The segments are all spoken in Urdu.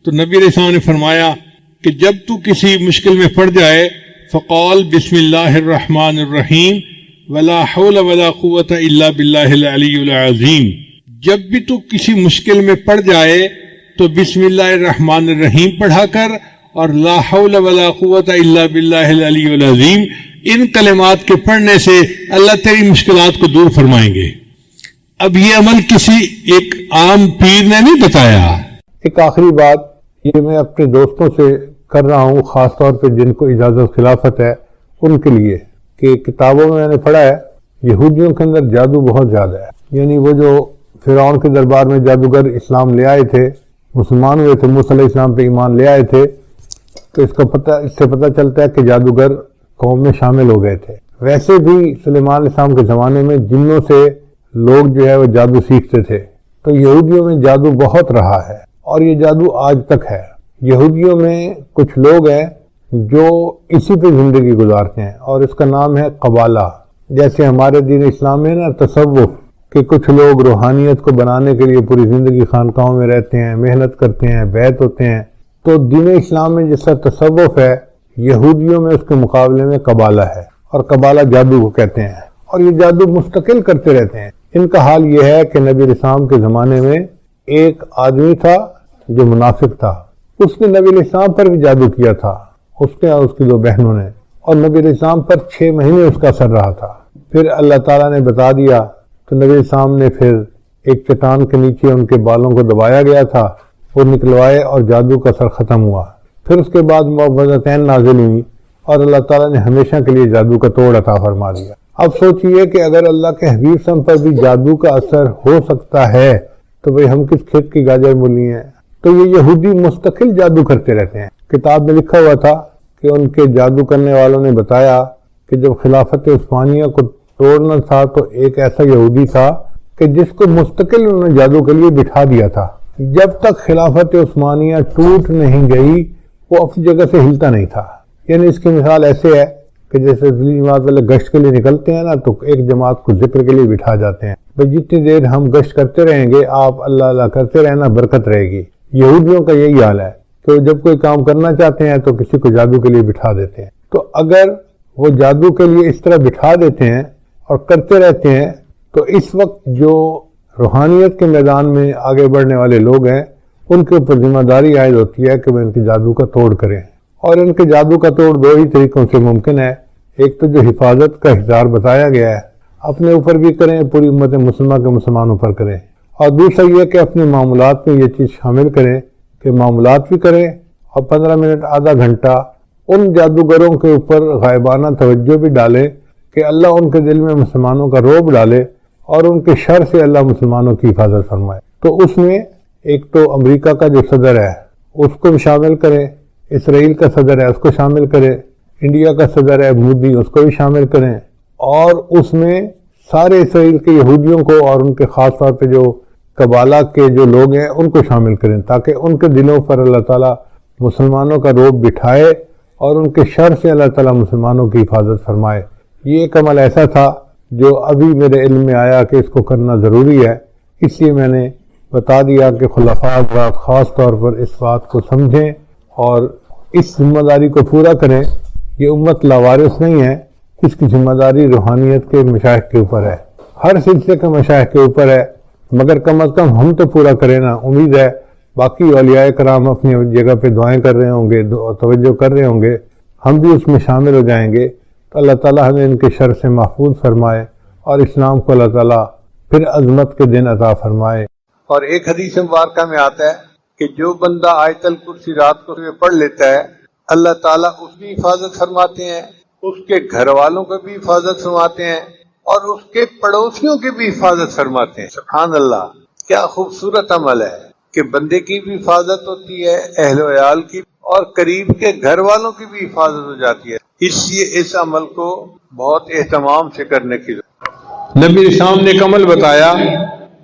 تو نبی علیہ السلام نے فرمایا کہ جب تو کسی مشکل میں پڑ جائے فقال بسم اللہ الرحمن الرحیم ولا حول ولا قوت الا باللہ العلی العظیم. جب بھی تو کسی مشکل میں پڑ جائے تو بسم اللہ الرحمن الرحیم پڑھا کر اور لا حول ولا قوت الا باللہ العلی العظیم، ان کلمات کے پڑھنے سے اللہ تیری مشکلات کو دور فرمائیں گے. اب یہ عمل کسی ایک عام پیر نے نہیں بتایا. ایک آخری بات یہ میں اپنے دوستوں سے کر رہا ہوں، خاص طور پہ جن کو اجازت خلافت ہے ان کے لیے، کہ کتابوں میں نے پڑھا ہے یہودیوں کے اندر جادو بہت زیادہ ہے. یعنی وہ جو فرعون کے دربار میں جادوگر اسلام لے آئے تھے، مسلمان ہوئے تھے، موسیٰ علیہ السلام پہ ایمان لے آئے تھے، تو اس سے پتہ چلتا ہے کہ جادوگر قوم میں شامل ہو گئے تھے. ویسے بھی سلیمان علیہ السلام کے زمانے میں جنوں سے لوگ جو ہے وہ جادو سیکھتے تھے، تو یہودیوں میں جادو بہت رہا ہے اور یہ جادو آج تک ہے. یہودیوں میں کچھ لوگ ہیں جو اسی پہ زندگی گزارتے ہیں اور اس کا نام ہے قبالہ. جیسے ہمارے دین اسلام میں نا تصوف، کہ کچھ لوگ روحانیت کو بنانے کے لیے پوری زندگی خانقاہوں میں رہتے ہیں، محنت کرتے ہیں، بیعت ہوتے ہیں. تو دین اسلام میں جس طرح تصوف ہے، یہودیوں میں اس کے مقابلے میں قبالہ ہے، اور قبالہ جادو کو کہتے ہیں، اور یہ جادو مستقل کرتے رہتے ہیں. ان کا حال یہ ہے کہ نبی علیہ السلام کے زمانے میں ایک آدمی تھا جو منافق تھا، اس نے نبی علیہ السلام پر بھی جادو کیا تھا، اس نے اور اس کی 2 بہنوں نے، اور نبی علیہ السلام پر 6 مہینے اس کا اثر رہا تھا. پھر اللہ تعالیٰ نے بتا دیا تو نبی علیہ السلام نے پھر ایک چٹان کے نیچے ان کے بالوں کو دبایا گیا تھا، وہ نکلوائے اور جادو کا اثر ختم ہوا. پھر اس کے بعد معوذتین نازل ہوئی اور اللہ تعالیٰ نے ہمیشہ کے لیے جادو کا توڑ عطا فرما دیا. اب سوچئے کہ اگر اللہ کے حبیب صلی اللہ علیہ وسلم پر بھی جادو کا اثر ہو سکتا ہے تو بھئی ہم کس کھیت کی گاجر مولی ہیں. تو یہ یہودی مستقل جادو کرتے رہتے ہیں. کتاب میں لکھا ہوا تھا کہ ان کے جادو کرنے والوں نے بتایا کہ جب خلافت عثمانیہ کو توڑنا تھا تو ایک ایسا یہودی تھا کہ جس کو مستقل انہوں نے جادو کے لیے بٹھا دیا تھا. جب تک خلافت عثمانیہ ٹوٹ نہیں گئی وہ اپنی جگہ سے ہلتا نہیں تھا. یعنی اس کی مثال ایسے ہے کہ جیسے جماعت والے گشت کے لیے نکلتے ہیں نا، تو ایک جماعت کو ذکر کے لیے بٹھا جاتے ہیں، بھئی جتنی دیر ہم گشت کرتے رہیں گے آپ اللہ اللہ کرتے رہنا، برکت رہے گی. یہودیوں کا یہی حال ہے کہ جب کوئی کام کرنا چاہتے ہیں تو کسی کو جادو کے لیے بٹھا دیتے ہیں. تو اگر وہ جادو کے لیے اس طرح بٹھا دیتے ہیں اور کرتے رہتے ہیں تو اس وقت جو روحانیت کے میدان میں آگے بڑھنے والے لوگ ہیں ان کے اوپر ذمہ داری عائد ہوتی ہے کہ وہ ان کے جادو کا توڑ کریں. اور ان کے جادو کا توڑ 2 ہی طریقوں سے ممکن ہے. ایک تو جو حفاظت کا احتیاط بتایا گیا ہے اپنے اوپر بھی کریں، پوری امت مسلمہ کے مسلمانوں پر کریں، اور دوسرا یہ کہ اپنے معاملات میں یہ چیز شامل کریں کہ معاملات بھی کریں اور 15 منٹ آدھا گھنٹہ ان جادوگروں کے اوپر غائبانہ توجہ بھی ڈالیں کہ اللہ ان کے دل میں مسلمانوں کا رعب ڈالے اور ان کے شر سے اللہ مسلمانوں کی حفاظت فرمائے. تو اس میں ایک تو امریکہ کا جو صدر ہے اس کو بھی شامل کریں، اسرائیل کا صدر ہے اس کو شامل کریں، انڈیا کا صدر ہے مودی اس کو بھی شامل کریں، اور اس میں سارے اسرائیل کے یہودیوں کو اور ان کے خاص طور پہ جو قبالہ کے جو لوگ ہیں ان کو شامل کریں تاکہ ان کے دلوں پر اللہ تعالیٰ مسلمانوں کا رعب بٹھائے اور ان کے شر سے اللہ تعالیٰ مسلمانوں کی حفاظت فرمائے. یہ ایک عمل ایسا تھا جو ابھی میرے علم میں آیا کہ اس کو کرنا ضروری ہے، اس لیے میں نے بتا دیا کہ خلفاء حضرات خاص طور پر اس بات کو سمجھیں اور اس ذمہ داری کو پورا کریں. یہ امت لاوارث نہیں ہے، اس کی ذمہ داری روحانیت کے مشائخ کے اوپر ہے، ہر سلسلے کے مشائخ کے اوپر ہے، مگر کم از کم ہم تو پورا کریں نا. امید ہے باقی اولیاء کرام اپنی جگہ پہ دعائیں کر رہے ہوں گے، توجہ کر رہے ہوں گے، ہم بھی اس میں شامل ہو جائیں گے تو اللہ تعالیٰ ہمیں ان کے شر سے محفوظ فرمائے اور اسلام کو اللہ تعالیٰ پھر عظمت کے دن عطا فرمائے. اور ایک حدیث مبارکہ میں آتا ہے کہ جو بندہ آیت الکرسی رات کو پڑھ لیتا ہے اللہ تعالیٰ اس کی حفاظت فرماتے ہیں، اس کے گھر والوں کو بھی حفاظت فرماتے ہیں اور اس کے پڑوسیوں کی بھی حفاظت فرماتے ہیں. سبحان اللہ، کیا خوبصورت عمل ہے کہ بندے کی بھی حفاظت ہوتی ہے، اہل و عیال کی، اور قریب کے گھر والوں کی بھی حفاظت ہو جاتی ہے. اس لیے اس عمل کو بہت اہتمام سے کرنے کی ضرورت. نبی اسلام نے ایک عمل بتایا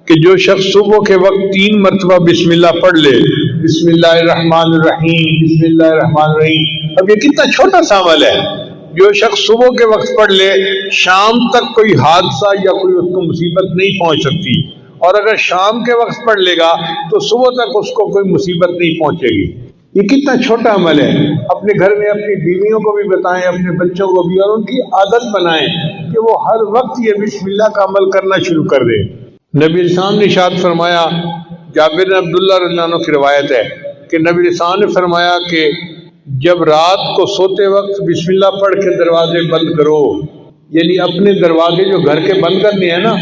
کہ جو شخص صبح کے وقت 3 مرتبہ بسم اللہ پڑھ لے، بسم اللہ الرحمن الرحیم، بسم اللہ الرحمن الرحیم. اب یہ کتنا چھوٹا سا عمل ہے، جو شخص صبح کے وقت پڑھ لے شام تک کوئی حادثہ یا کوئی اس کو مصیبت نہیں پہنچ سکتی. اور اگر شام کے وقت پڑھ لے گا تو صبح تک اس کو کوئی مصیبت نہیں پہنچے گی۔ یہ کتنا چھوٹا عمل ہے، اپنے گھر میں اپنی بیویوں کو بھی بتائیں، اپنے بچوں کو بھی، اور ان کی عادت بنائیں کہ وہ ہر وقت یہ بسم اللہ کا عمل کرنا شروع کر دیں۔ نبی اسلام نے ارشاد فرمایا، جابر بن عبداللہ رضی اللہ عنہ کی روایت ہے کہ نبی اسلام نے فرمایا کہ جب رات کو سوتے وقت بسم اللہ پڑھ کے دروازے بند کرو، یعنی اپنے دروازے جو گھر کے بند کرنے ہیں نا،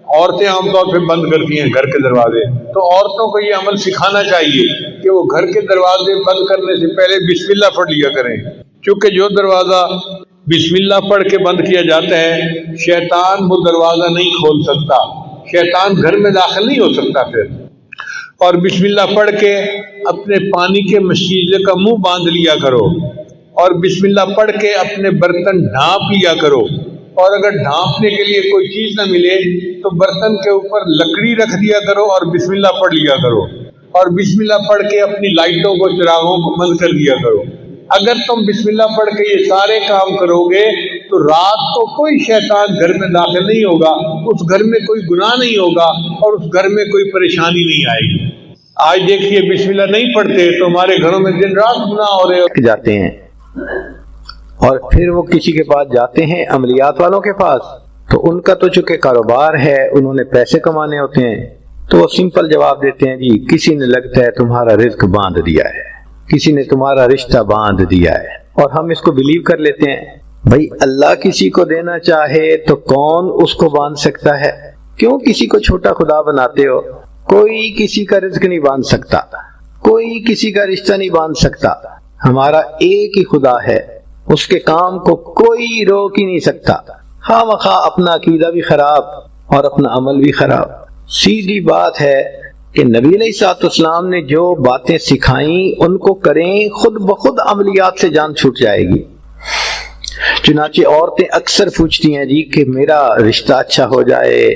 عورتیں عام طور پہ بند کرتی ہیں گھر کے دروازے، تو عورتوں کو یہ عمل سکھانا چاہیے کہ وہ گھر کے دروازے بند کرنے سے پہلے بسم اللہ پڑھ لیا کریں، کیونکہ جو دروازہ بسم اللہ پڑھ کے بند کیا جاتا ہے شیطان وہ دروازہ نہیں کھول سکتا، شیطان گھر میں داخل نہیں ہو سکتا پھر۔ اور بسم اللہ پڑھ کے اپنے پانی کے مشیزے کا منہ باندھ لیا کرو، اور بسم اللہ پڑھ کے اپنے برتن ڈھانپ لیا کرو، اور اگر ڈھانپنے کے لیے کوئی چیز نہ ملے تو برتن کے اوپر لکڑی رکھ دیا کرو اور بسم اللہ پڑھ لیا کرو، اور بسم اللہ پڑھ کے اپنی لائٹوں کو چراغوں کو بند کر دیا کرو۔ اگر تم بسم اللہ پڑھ کے یہ سارے کام کرو گے تو رات کو کوئی شیطان گھر میں داخل نہیں ہوگا، اس گھر میں کوئی گناہ نہیں ہوگا، اور اس گھر میں کوئی پریشانی نہیں آئے گی۔ آج دیکھیے بسم اللہ نہیں پڑھتے تو ہمارے گھروں میں دن رات گناہ ہو رہے جاتے ہیں، اور پھر وہ کسی کے پاس جاتے ہیں، عملیات والوں کے پاس، تو ان کا تو چونکہ کاروبار ہے، انہوں نے پیسے کمانے ہوتے ہیں، تو وہ سمپل جواب دیتے ہیں، جی کسی نے لگتا ہے تمہارا رزق باندھ دیا ہے، کسی نے تمہارا رشتہ باندھ دیا ہے، اور ہم اس کو بلیو کر لیتے ہیں۔ بھائی اللہ کسی کو دینا چاہے تو کون اس کو باندھ سکتا ہے؟ کیوں کسی کو چھوٹا خدا بناتے ہو؟ کوئی کسی کا رزق نہیں باندھ سکتا، کوئی کسی کا رشتہ نہیں باندھ سکتا، ہمارا ایک ہی خدا ہے، اس کے کام کو کوئی روک ہی نہیں سکتا۔ خواہ مخواہ اپنا عقیدہ بھی خراب اور اپنا عمل بھی خراب۔ سیدھی بات ہے کہ نبی علیہ الصلوۃ والسلام نے جو باتیں سکھائیں ان کو کریں، خود بخود عملیات سے جان چھوٹ جائے گی۔ چنانچہ عورتیں اکثر پوچھتی ہیں جی کہ میرا رشتہ اچھا ہو جائے،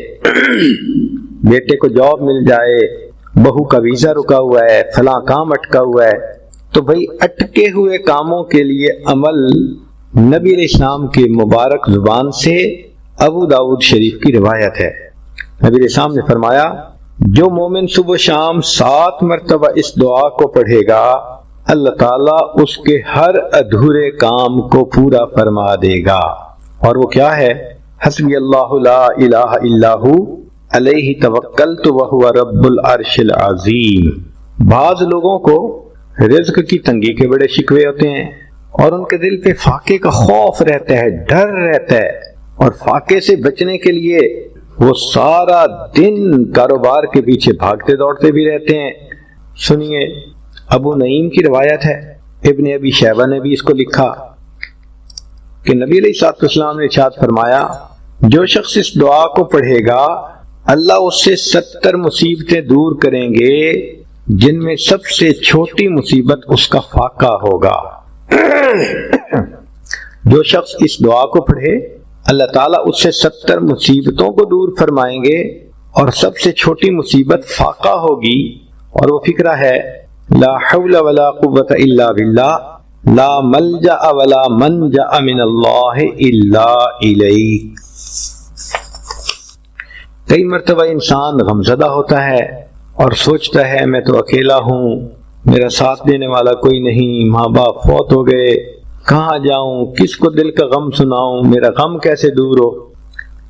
بیٹے کو جاب مل جائے، بہو کا ویزا رکا ہوا ہے، فلاں کام اٹکا ہوا ہے۔ تو بھئی اٹکے ہوئے کاموں کے لیے عمل نبی علیہ السلام کی مبارک زبان سے ابو داؤد شریف کی روایت ہے۔ نبی علیہ السلام نے فرمایا، جو مومن صبح شام 7 مرتبہ اس دعا کو پڑھے گا، اللہ تعالیٰ اس کے ہر ادھورے کام کو پورا فرما دے گا۔ اور وہ کیا ہے؟ حسبی اللہ لا الہ الا ہو علیہ توکلت وہو رب العرش العظیم۔ بعض لوگوں کو رزق کی تنگی کے بڑے شکوے ہوتے ہیں، اور ان کے دل پہ فاقے کا خوف رہتا ہے، ڈر رہتا ہے، اور فاقے سے بچنے کے لیے وہ سارا دن کاروبار کے پیچھے بھاگتے دوڑتے بھی رہتے ہیں۔ سنیے، ابو نعیم کی روایت ہے، ابن ابی شیبہ نے بھی اس کو لکھا کہ نبی علیہ الصلوۃ والسلام نے ارشاد فرمایا، جو شخص اس دعا کو پڑھے گا اللہ اس سے 70 مصیبتیں دور کریں گے، جن میں سب سے چھوٹی مصیبت اس کا فاقہ ہوگا۔ جو شخص اس دعا کو پڑھے اللہ تعالیٰ اس سے 70 مصیبتوں کو دور فرمائیں گے، اور سب سے چھوٹی مصیبت فاقہ ہوگی، اور وہ فکرہ ہے، لا حول ولا قوت الا باللہ، لا ملجأ ولا منجأ من اللہ الا الیک۔ کئی مرتبہ انسان غمزدہ ہوتا ہے اور سوچتا ہے میں تو اکیلا ہوں، میرا ساتھ دینے والا کوئی نہیں، ماں باپ فوت ہو گئے، کہاں جاؤں، کس کو دل کا غم سناؤں، میرا غم کیسے دور ہو۔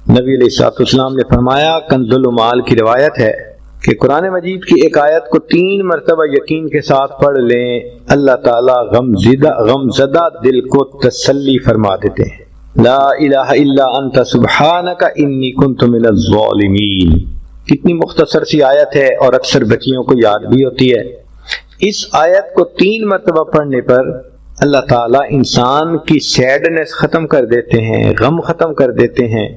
نبی علیہ الصلوۃ والسلام نے فرمایا، کنز المال کی روایت ہے کہ قرآن مجید کی ایک آیت کو 3 مرتبہ یقین کے ساتھ پڑھ لیں، اللہ تعالیٰ غمزدہ دل کو تسلی فرما دیتے ہیں۔ لا الہ الا انت سبحانک انی کنت من الظالمین۔ کتنی مختصر سی آیت ہے اور اکثر بچیوں کو یاد بھی ہوتی ہے۔ اس آیت کو 3 مرتبہ پڑھنے پر اللہ تعالیٰ انسان کی سیڈنس ختم کر دیتے ہیں، غم ختم کر دیتے ہیں،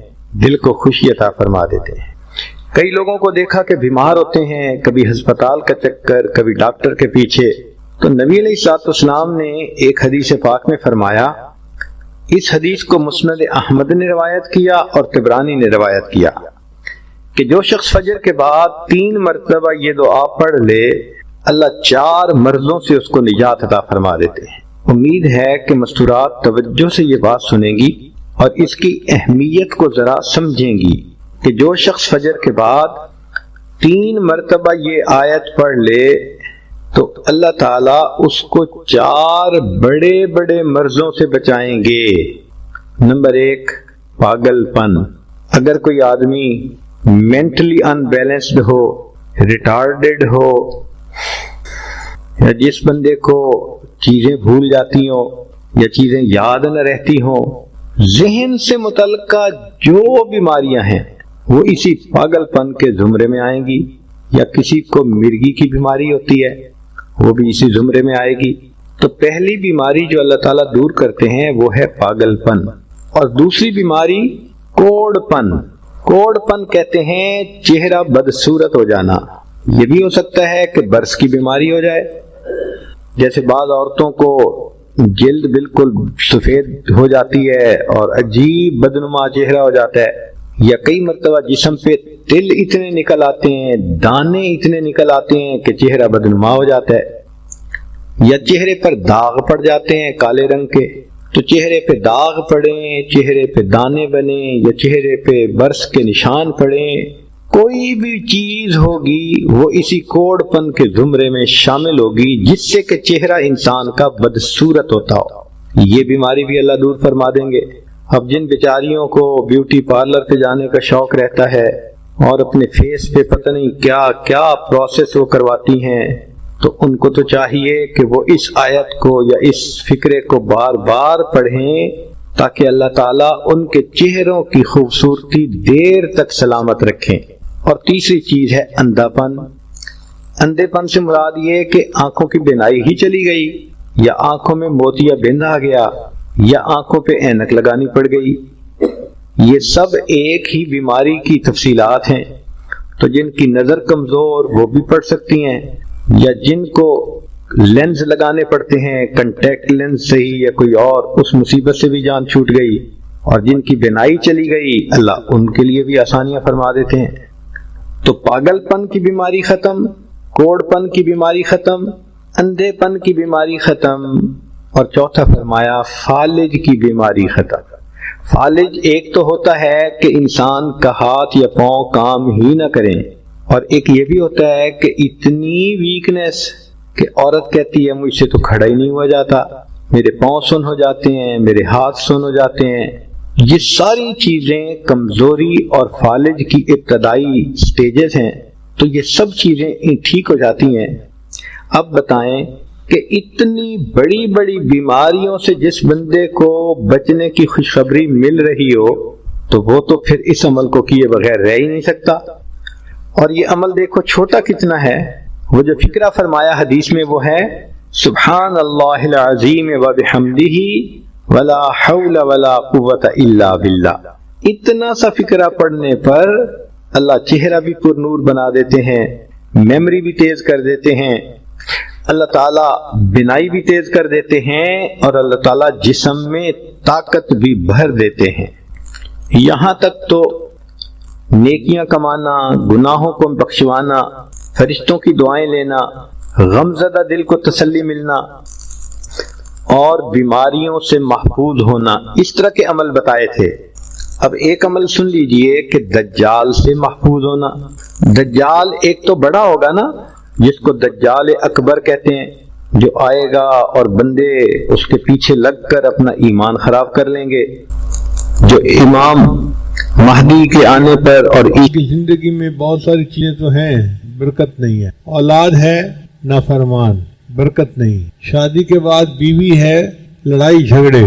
دل کو خوشی عطا فرما دیتے ہیں۔ کئی لوگوں کو دیکھا کہ بیمار ہوتے ہیں، کبھی ہسپتال کا چکر، کبھی ڈاکٹر کے پیچھے، تو نبی علیہ الصلوۃ والسلام نے ایک حدیث پاک میں فرمایا، اس حدیث کو مسند احمد نے روایت کیا اور طبرانی نے روایت کیا، کہ جو شخص فجر کے بعد 3 مرتبہ یہ دعا پڑھ لے، اللہ 4 مرضوں سے اس کو نجات عطا فرما دیتے ہیں۔ امید ہے کہ مستورات توجہ سے یہ بات سنیں گی اور اس کی اہمیت کو ذرا سمجھیں گی کہ جو شخص فجر کے بعد 3 مرتبہ یہ آیت پڑھ لے تو اللہ تعالیٰ اس کو 4 بڑے بڑے مرضوں سے بچائیں گے۔ نمبر 1، پاگل پن۔ اگر کوئی آدمی مینٹلی ان بیلنسڈ ہو، ریٹارڈڈ ہو، یا جس بندے کو چیزیں بھول جاتی ہوں یا چیزیں یاد نہ رہتی ہوں، ذہن سے متعلقہ جو بیماریاں ہیں وہ اسی پاگل پن کے زمرے میں آئیں گی، یا کسی کو مرگی کی بیماری ہوتی ہے وہ بھی اسی زمرے میں آئے گی۔ تو پہلی بیماری جو اللہ تعالیٰ دور کرتے ہیں وہ ہے پاگل پن، اور دوسری بیماری کوڑ پن۔ کوڑ پن کہتے ہیں چہرہ بدصورت ہو جانا۔ یہ بھی ہو سکتا ہے کہ برس کی بیماری ہو جائے، جیسے بعض عورتوں کو جلد بالکل سفید ہو جاتی ہے اور عجیب بدنما چہرہ ہو جاتا ہے، یا کئی مرتبہ جسم پہ تل اتنے نکل آتے ہیں، دانے اتنے نکل آتے ہیں کہ چہرہ بدنما ہو جاتا ہے، یا چہرے پر داغ پڑ جاتے ہیں کالے رنگ کے۔ تو چہرے پہ داغ پڑیں، چہرے پہ دانے بنیں، یا چہرے پہ برس کے نشان پڑیں، کوئی بھی چیز ہوگی وہ اسی کوڑ پن کے زمرے میں شامل ہوگی، جس سے کہ چہرہ انسان کا بدصورت ہوتا ہو۔ یہ بیماری بھی اللہ دور فرما دیں گے۔ اب جن بیچاریوں کو بیوٹی پارلر پہ جانے کا شوق رہتا ہے اور اپنے فیس پہ پتہ نہیں کیا کیا پروسیس وہ کرواتی ہیں، تو ان کو تو چاہیے کہ وہ اس آیت کو یا اس فکرے کو بار بار پڑھیں، تاکہ اللہ تعالیٰ ان کے چہروں کی خوبصورتی دیر تک سلامت رکھیں۔ اور تیسری چیز ہے اندھا پن۔ اندھے پن سے مراد یہ کہ آنکھوں کی بینائی ہی چلی گئی، یا آنکھوں میں موتیا بند آ گیا، یا آنکھوں پہ اینک لگانی پڑ گئی۔ یہ سب ایک ہی بیماری کی تفصیلات ہیں۔ تو جن کی نظر کمزور وہ بھی پڑھ سکتی ہیں، یا جن کو لینز لگانے پڑتے ہیں، کنٹیکٹ لینز سے ہی یا کوئی اور، اس مصیبت سے بھی جان چھوٹ گئی۔ اور جن کی بینائی چلی گئی اللہ ان کے لیے بھی آسانیاں فرما دیتے ہیں۔ تو پاگل پن کی بیماری ختم، کوڑ پن کی بیماری ختم، اندھے پن کی بیماری ختم، اور چوتھا فرمایا فالج کی بیماری ختم۔ فالج ایک تو ہوتا ہے کہ انسان کا ہاتھ یا پاؤں کام ہی نہ کریں، اور ایک یہ بھی ہوتا ہے کہ اتنی ویکنیس کہ عورت کہتی ہے مجھ سے تو کھڑا ہی نہیں ہوا جاتا، میرے پاؤں سن ہو جاتے ہیں، میرے ہاتھ سن ہو جاتے ہیں۔ یہ ساری چیزیں کمزوری اور فالج کی ابتدائی سٹیجز ہیں، تو یہ سب چیزیں ٹھیک ہو جاتی ہیں۔ اب بتائیں کہ اتنی بڑی بڑی بیماریوں سے جس بندے کو بچنے کی خوشخبری مل رہی ہو، تو وہ تو پھر اس عمل کو کیے بغیر رہ ہی نہیں سکتا۔ اور یہ عمل دیکھو چھوٹا کتنا ہے۔ وہ جو فکرہ فرمایا حدیث میں وہ ہے سبحان اللہ العظیم وبحمدہ ولا حول ولا قوت الا باللہ۔ اتنا سا فکرہ پڑھنے پر اللہ چہرہ بھی پر نور بنا دیتے ہیں، میموری بھی تیز کر دیتے ہیں، اللہ تعالیٰ بینائی بھی تیز کر دیتے ہیں، اور اللہ تعالیٰ جسم میں طاقت بھی بھر دیتے ہیں۔ یہاں تک تو نیکیاں کمانا، گناہوں کو بخشوانا، فرشتوں کی دعائیں لینا، غمزدہ دل کو تسلی ملنا، اور بیماریوں سے محفوظ ہونا، اس طرح کے عمل بتائے تھے۔ اب ایک عمل سن لیجئے کہ دجال سے محفوظ ہونا۔ دجال ایک تو بڑا ہوگا نا، جس کو دجال اکبر کہتے ہیں، جو آئے گا اور بندے اس کے پیچھے لگ کر اپنا ایمان خراب کر لیں گے۔ جو امام مہدی کے آنے پر اور کی زندگی میں بہت ساری چیزیں تو ہیں، برکت نہیں ہے۔ اولاد ہے نافرمان، برکت نہیں۔ شادی کے بعد بیوی ہے، لڑائی جھگڑے،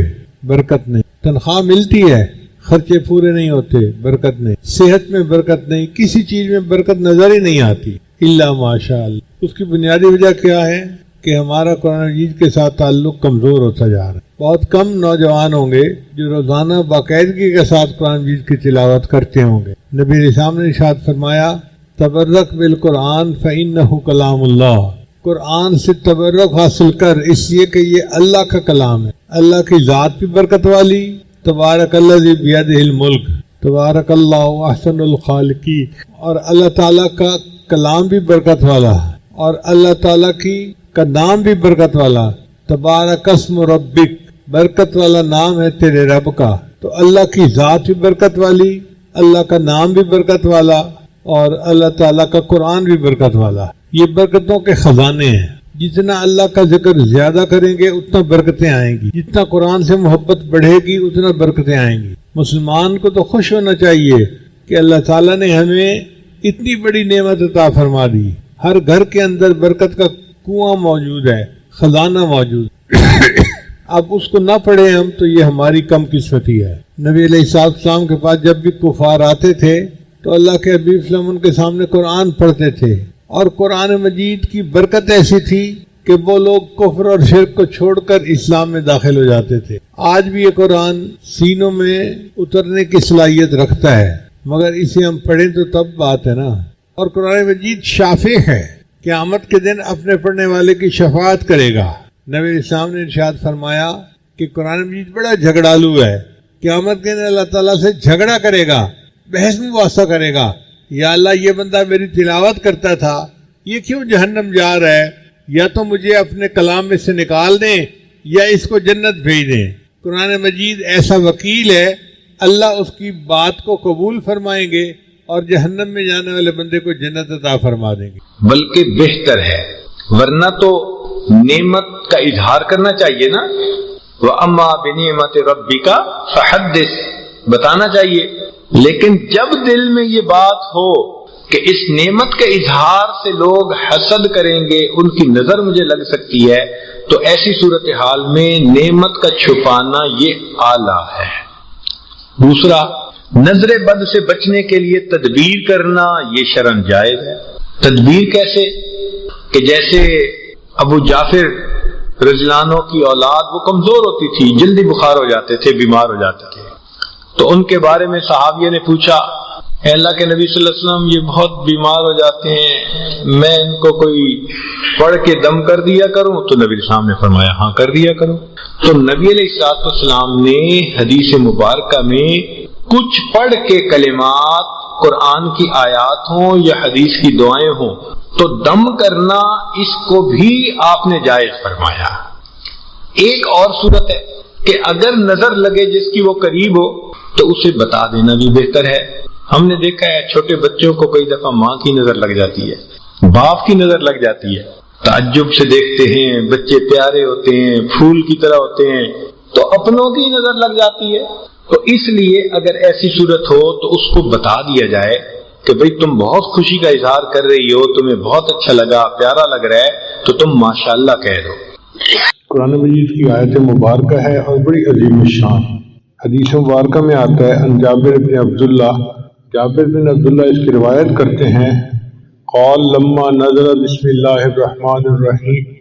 برکت نہیں۔ تنخواہ ملتی ہے، خرچے پورے نہیں ہوتے، برکت نہیں۔ صحت میں برکت نہیں، کسی چیز میں برکت نظر ہی نہیں آتی الا ماشاء اللہ۔ اس کی بنیادی وجہ کیا ہے کہ ہمارا قرآن مجید کے ساتھ تعلق کمزور ہوتا جا رہا ہے۔ بہت کم نوجوان ہوں گے جو روزانہ باقاعدگی کے ساتھ قرآن مجید کی تلاوت کرتے ہوں گے۔ نبی علیہ السلام نے ارشاد فرمایا تبرک بالقرآن فإنہ کلام اللہ۔ قرآن سے تبرک حاصل کر، اس لیے کہ یہ اللہ کا کلام ہے، اللہ کی ذات بھی برکت والی۔ تبارک الذی بیدہ الملک، تبارک اللہ احسن الخالقین، اور اللہ تعالیٰ کا کلام بھی برکت والا، اور اللہ تعالیٰ کا نام بھی برکت والا۔ تبارک اسم ربک، برکت والا نام ہے تیرے رب کا۔ تو اللہ کی ذات بھی برکت والی، اللہ کا نام بھی برکت والا، اور اللہ تعالیٰ کا قرآن بھی برکت والا ہے. یہ برکتوں کے خزانے ہیں. جتنا اللہ کا ذکر زیادہ کریں گے اتنا برکتیں آئیں گی. جتنا قرآن سے محبت بڑھے گی اتنا برکتیں آئیں گی. مسلمان کو تو خوش ہونا چاہیے کہ اللہ تعالیٰ نے ہمیں اتنی بڑی نعمت عطا فرما دی. ہر گھر کے اندر برکت کا کنواں موجود ہے، خزانہ موجود. اب اس کو نہ پڑھیں ہم تو یہ ہماری کم قسمتی ہے. نبی علیہ السلام کے پاس جب بھی کفار آتے تھے تو اللہ کے حبیب صلی اللہ علیہ وسلم ان کے سامنے قرآن پڑھتے تھے، اور قرآن مجید کی برکت ایسی تھی کہ وہ لوگ کفر اور شرک کو چھوڑ کر اسلام میں داخل ہو جاتے تھے. آج بھی یہ قرآن سینوں میں اترنے کی صلاحیت رکھتا ہے، مگر اسے ہم پڑھیں تو تب بات ہے نا. اور قرآن مجید شافع ہے، قیامت کے دن اپنے پڑھنے والے کی شفاعت کرے گا. نبی علیہ السلام نے ارشاد فرمایا کہ قرآن مجید بڑا جھگڑالو ہے. قیامت کے دن اللہ تعالیٰ سے جھگڑا کرے گا، بحث مباحثہ کرے گا. یا اللہ، یہ بندہ میری تلاوت کرتا تھا، یہ کیوں جہنم جا رہا ہے؟ یا تو مجھے اپنے کلام میں سے نکال دیں یا اس کو جنت بھیج دیں. قرآن مجید ایسا وکیل ہے، اللہ اس کی بات کو قبول فرمائیں گے اور جہنم میں جانے والے بندے کو جنت عطا فرما دیں گے. بلکہ بہتر ہے، ورنہ تو نعمت کا اظہار کرنا چاہیے نا. وَأَمَّا بِنِعْمَةِ رَبِّكَ فَحَدِّثْ، بتانا چاہیے. لیکن جب دل میں یہ بات ہو کہ اس نعمت کے اظہار سے لوگ حسد کریں گے، ان کی نظر مجھے لگ سکتی ہے، تو ایسی صورتحال میں نعمت کا چھپانا یہ اعلیٰ ہے. دوسرا، نظر بد سے بچنے کے لیے تدبیر کرنا یہ شرعاً جائز ہے. تدبیر کیسے؟ کہ جیسے ابو جعفر رضی اللہ عنہ کی اولاد وہ کمزور ہوتی تھی، جلدی بخار ہو جاتے تھے، بیمار ہو جاتے تھے. تو ان کے بارے میں صحابیہ نے پوچھا، اے اللہ کے نبی صلی اللہ علیہ وسلم، یہ بہت بیمار ہو جاتے ہیں، میں ان کو کوئی پڑھ کے دم کر دیا کروں؟ تو نبی علیہ السلام نے فرمایا ہاں کر دیا کرو. تو نبی علیہ السلام نے حدیث مبارکہ میں کچھ پڑھ کے کلمات، قرآن کی آیات ہوں یا حدیث کی دعائیں ہوں، تو دم کرنا اس کو بھی آپ نے جائز فرمایا. ایک اور صورت ہے کہ اگر نظر لگے جس کی وہ قریب ہو تو اسے بتا دینا بھی بہتر ہے. ہم نے دیکھا ہے چھوٹے بچوں کو کئی دفعہ ماں کی نظر لگ جاتی ہے، باپ کی نظر لگ جاتی ہے، تعجب سے دیکھتے ہیں، بچے پیارے ہوتے ہیں، پھول کی طرح ہوتے ہیں، تو اپنوں کی نظر لگ جاتی ہے. تو اس لیے اگر ایسی صورت ہو تو اس کو بتا دیا جائے کہ بھئی تم بہت خوشی کا اظہار کر رہی ہو، تمہیں بہت اچھا لگا، پیارا لگ رہا ہے، تو تم ماشاءاللہ کہہ دو. قرآن مجید کی آیت مبارکہ ہے اور بڑی عظیم الشان. حدیث مبارکہ میں آتا ہے ان جابر بن عبداللہ، جابر بن عبداللہ اس کی روایت کرتے ہیں، قال لما نزل بسم اللہ الرحمن الرحیم،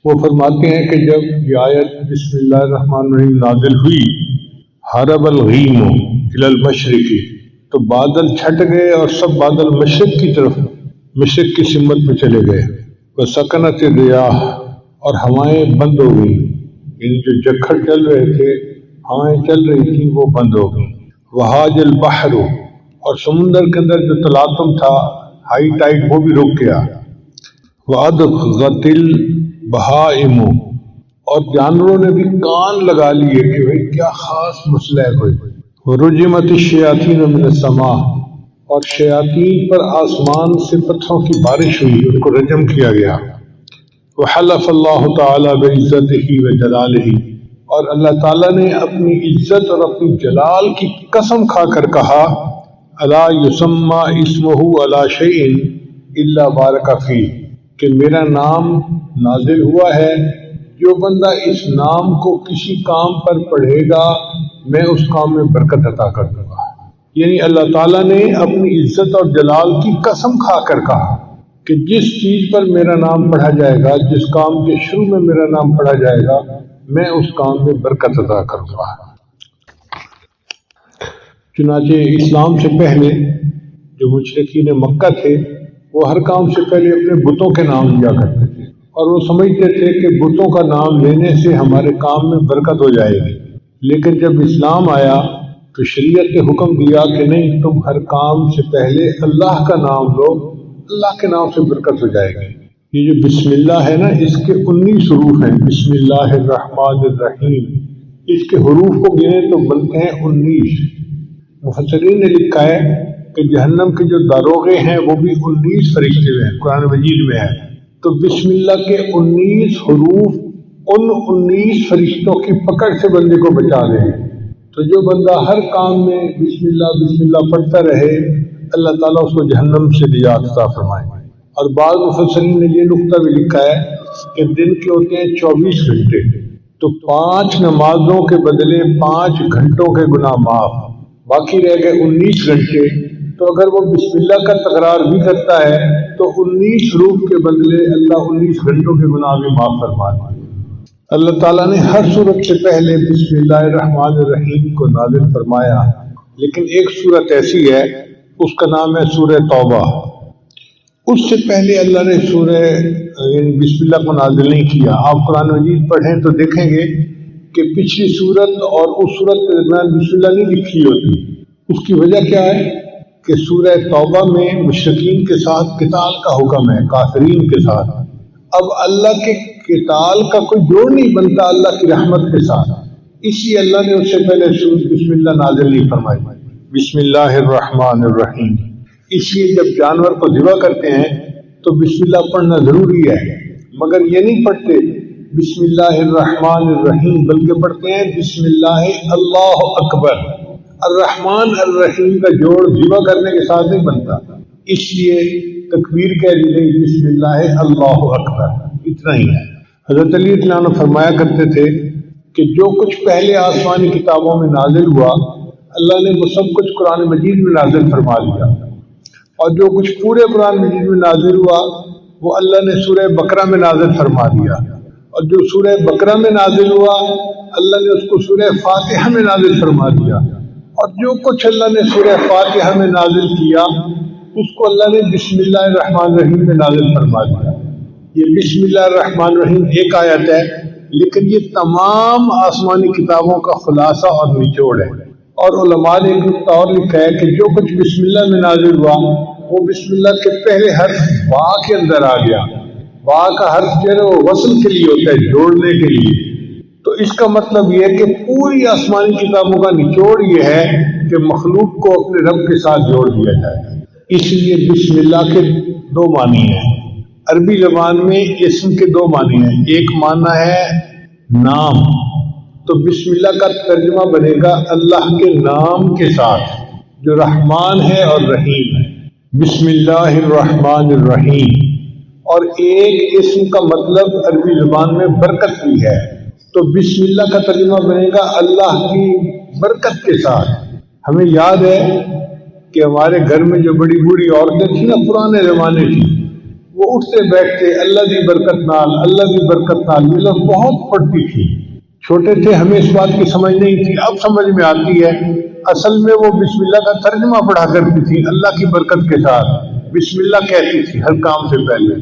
وہ فرماتے ہیں کہ جب یہ آیت بسم اللہ الرحمن الرحیم نازل ہوئی، حرب الغیم الی المشرق، تو بادل چھٹ گئے اور سب بادل مشرق کی طرف، مشرق کی سمت میں چلے گئے. وسکنت الریاح، اور ہوائیں بند ہو گئی، یعنی جو جکھڑ چل رہے تھے، ہوائیں چل رہی تھیں وہ بند ہو گئی. وہاج البحر، اور سمندر کے اندر جو تلاطم تھا، ہائی ٹائڈ، وہ بھی رک گیا. وادغت البہائم، اور جانوروں نے بھی کان لگا لیے کہ بھئی کیا خاص مسئلہ ہے کوئی. ورجمت الشیاطین من السماء، اور شیاطین پر آسمان سے پتھروں کی بارش ہوئی، ان کو رجم کیا گیا. وحلف اللہ تعالی بعزتہ وجلالہ، اور اللہ تعالیٰ نے اپنی عزت اور اپنی جلال کی قسم کھا کر کہا، الا یسمى اسمہ علی شیء الا بارک فیہ، کہ میرا نام نازل ہوا ہے، جو بندہ اس نام کو کسی کام پر پڑھے گا میں اس کام میں برکت عطا کر دوں گا. یعنی اللہ تعالیٰ نے اپنی عزت اور جلال کی قسم کھا کر کہا کہ جس چیز پر میرا نام پڑھا جائے گا، جس کام کے شروع میں میرا نام پڑھا جائے گا، میں اس کام میں برکت عطا کروں گا. چنانچہ اسلام سے پہلے جو مشرکین مکہ تھے، وہ ہر کام سے پہلے اپنے بتوں کے نام لیا کرتے تھے، اور وہ سمجھتے تھے کہ بتوں کا نام لینے سے ہمارے کام میں برکت ہو جائے گی. لیکن جب اسلام آیا تو شریعت نے حکم دیا کہ نہیں، تم ہر کام سے پہلے اللہ کا نام لو، اللہ کے نام سے برکت ہو جائے گی. یہ جو بسم اللہ ہے نا، اس کے 19 حروف ہیں. بسم اللہ الرحمن الرحیم، اس کے حروف کو گنے تو بنتے ہیں 19. مفسرین نے لکھا ہے کہ جہنم کے جو داروغے ہیں وہ بھی 19 فرشتے ہیں، قرآن مجید میں ہے۔ تو بسم اللہ کے 19 حروف ان 19 فرشتوں کی پکڑ سے بندے کو بچا دیں۔ تو جو بندہ ہر کام میں بسم اللہ پڑھتا رہے، اللہ تعالیٰ اس کو جہنم سے نجات عطا فرمائے۔ اور بعض مفسرین نے یہ نقطہ بھی لکھا ہے کہ دن کے ہوتے ہیں 24 گھنٹے، تو 5 نمازوں کے بدلے 5 گھنٹوں کے گناہ معاف، باقی رہ گئے 19 گھنٹے۔ تو اگر وہ بسم اللہ کا تکرار بھی کرتا ہے تو 19 حروف کے بدلے اللہ 19 گھنٹوں کے گناہ بھی معاف فرما دے۔ اللہ تعالیٰ نے ہر صورت سے پہلے بسم اللہ الرحمن الرحیم کو نازل فرمایا، لیکن ایک صورت ایسی ہے اس کا نام ہے سورہ توبہ۔ اس سے پہلے اللہ نے سورہ بسم اللہ کو نازل نہیں کیا۔ آپ قرآن مجید پڑھیں تو دیکھیں گے کہ پچھلی صورت اور اس صورت کے درمیان بسم اللہ نہیں لکھی ہوتی۔ اس کی وجہ کیا ہے کہ سورہ توبہ میں مشرکین کے ساتھ قتال کا حکم ہے، کافرین کے ساتھ۔ اب اللہ کے قتال کا کوئی جوڑ نہیں بنتا اللہ کی رحمت کے ساتھ، اس لیے اللہ نے اس سے پہلے سورہ بسم اللہ نازل نہیں فرمائی، بسم اللہ الرحمن الرحیم۔ اس لیے جب جانور کو ذبح کرتے ہیں تو بسم اللہ پڑھنا ضروری ہے، مگر یہ نہیں پڑھتے بسم اللہ الرحمن الرحیم، بلکہ پڑھتے ہیں بسم اللہ اللہ اکبر۔ الرحمن الرحیم کا جوڑ ذبح کرنے کے ساتھ نہیں بنتا، اس لیے تکبیر کہہ دی گئی بسم اللہ اللہ اکبر، اتنا ہی ہے۔ حضرت علی رضی اللہ عنہ فرمایا کرتے تھے کہ جو کچھ پہلے آسمانی کتابوں میں نازل ہوا اللہ نے وہ سب کچھ قرآن مجید میں نازل فرما دیا، اور جو کچھ پورے قرآن مجید میں نازل ہوا وہ اللہ نے سورہ بقرہ میں نازل فرما دیا، اور جو سورہ بقرہ میں نازل ہوا اللہ نے اس کو سورہ فاتحہ میں نازل فرما دیا، اور جو کچھ اللہ نے سورہ فاتحہ میں نازل کیا اس کو اللہ نے بسم اللہ الرحمن الرحیم میں نازل فرما دیا۔ یہ بسم اللہ الرحمن الرحیم ایک آیت ہے، لیکن یہ تمام آسمانی کتابوں کا خلاصہ اور نچوڑ ہے۔ اور علماء نے ایک نقطہ اور لکھا ہے کہ جو کچھ بسم اللہ میں نازل ہوا وہ بسم اللہ کے پہلے حرف با کے اندر آ گیا۔ با کا حرف جو ہے وہ وصل کے لیے ہوتا ہے، جوڑنے کے لیے۔ تو اس کا مطلب یہ ہے کہ پوری آسمانی کتابوں کا نچوڑ یہ ہے کہ مخلوق کو اپنے رب کے ساتھ جوڑ دیا جائے۔ اس لیے بسم اللہ کے 2 معنی ہیں۔ عربی زبان میں اسم کے 2 معنی ہیں، ایک معنی ہے نام، تو بسم اللہ کا ترجمہ بنے گا اللہ کے نام کے ساتھ جو رحمان ہے اور رحیم ہے، بسم اللہ الرحمن الرحیم۔ اور ایک اسم کا مطلب عربی زبان میں برکت بھی ہے، تو بسم اللہ کا ترجمہ بنے گا اللہ کی برکت کے ساتھ۔ ہمیں یاد ہے کہ ہمارے گھر میں جو بڑی بوڑھی عورتیں تھیں نا پرانے زمانے کی، وہ اٹھتے بیٹھتے اللہ دی برکت نال، اللہ دی برکت نال، یہ لفظ بہت پڑھتی تھی۔ چھوٹے تھے ہمیں اس بات کی سمجھ نہیں تھی، اب سمجھ میں آتی ہے۔ اصل میں وہ بسم اللہ کا ترجمہ پڑھا کرتی تھی، اللہ کی برکت کے ساتھ بسم اللہ کہتی تھی ہر کام سے پہلے۔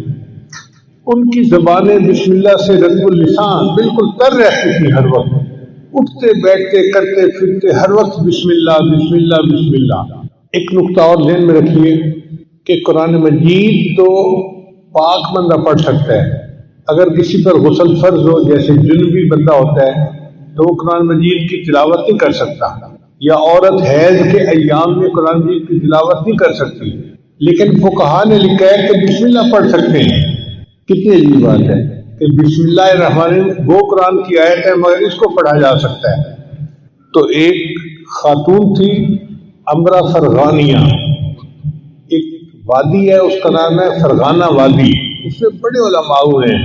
ان کی زبانیں بسم اللہ سے رطب اللسان بالکل تر رہتی تھی، ہر وقت اٹھتے بیٹھتے کرتے پھرتے ہر وقت بسم اللہ بسم اللہ بسم اللہ۔ ایک نقطہ اور ذہن میں رکھیے کہ قرآن مجید تو پاک بندہ پڑھ سکتا ہے، اگر کسی پر غسل فرض ہو جیسے جنبی بندہ ہوتا ہے تو وہ قرآن مجید کی تلاوت نہیں کر سکتا، یا عورت حیض کے ایام میں قرآن مجید کی تلاوت نہیں کر سکتی، لیکن فقہا نے لکھا ہے کہ بسم اللہ پڑھ سکتے ہیں۔ کتنی عجیب بات ہے کہ بسم اللہ الرحمن الرحیم وہ قرآن کی آیت ہے مگر اس کو پڑھا جا سکتا ہے۔ تو ایک خاتون تھی امرا فرغانیہ، ایک وادی ہے اس کا نام ہے فرغانہ وادی، اس میں بڑے علماء ہیں،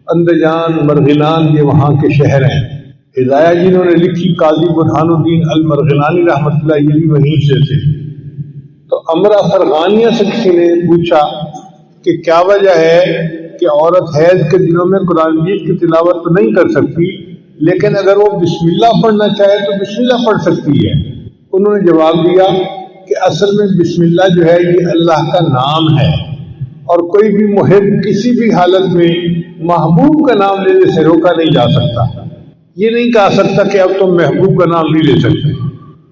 اندجان مرغنان یہ وہاں کے شہر ہیں۔ ہدایہ جنہوں نے لکھی قاضی برہان الدین المرغنانی رحمۃ اللہ، یہ بھی وہیں سے تھے۔ تو امرا فرغانیہ سے کسی نے پوچھا کہ کیا وجہ ہے کہ عورت حیض کے دنوں میں قرآن مجید کی تلاوت تو نہیں کر سکتی، لیکن اگر وہ بسم اللہ پڑھنا چاہے تو بسم اللہ پڑھ سکتی ہے؟ انہوں نے جواب دیا کہ اصل میں بسم اللہ جو ہے یہ اللہ کا نام ہے، اور کوئی بھی محب کسی بھی حالت میں محبوب کا نام لینے سے روکا نہیں جا سکتا۔ یہ نہیں کہا سکتا کہ اب تم محبوب کا نام نہیں لے سکتے،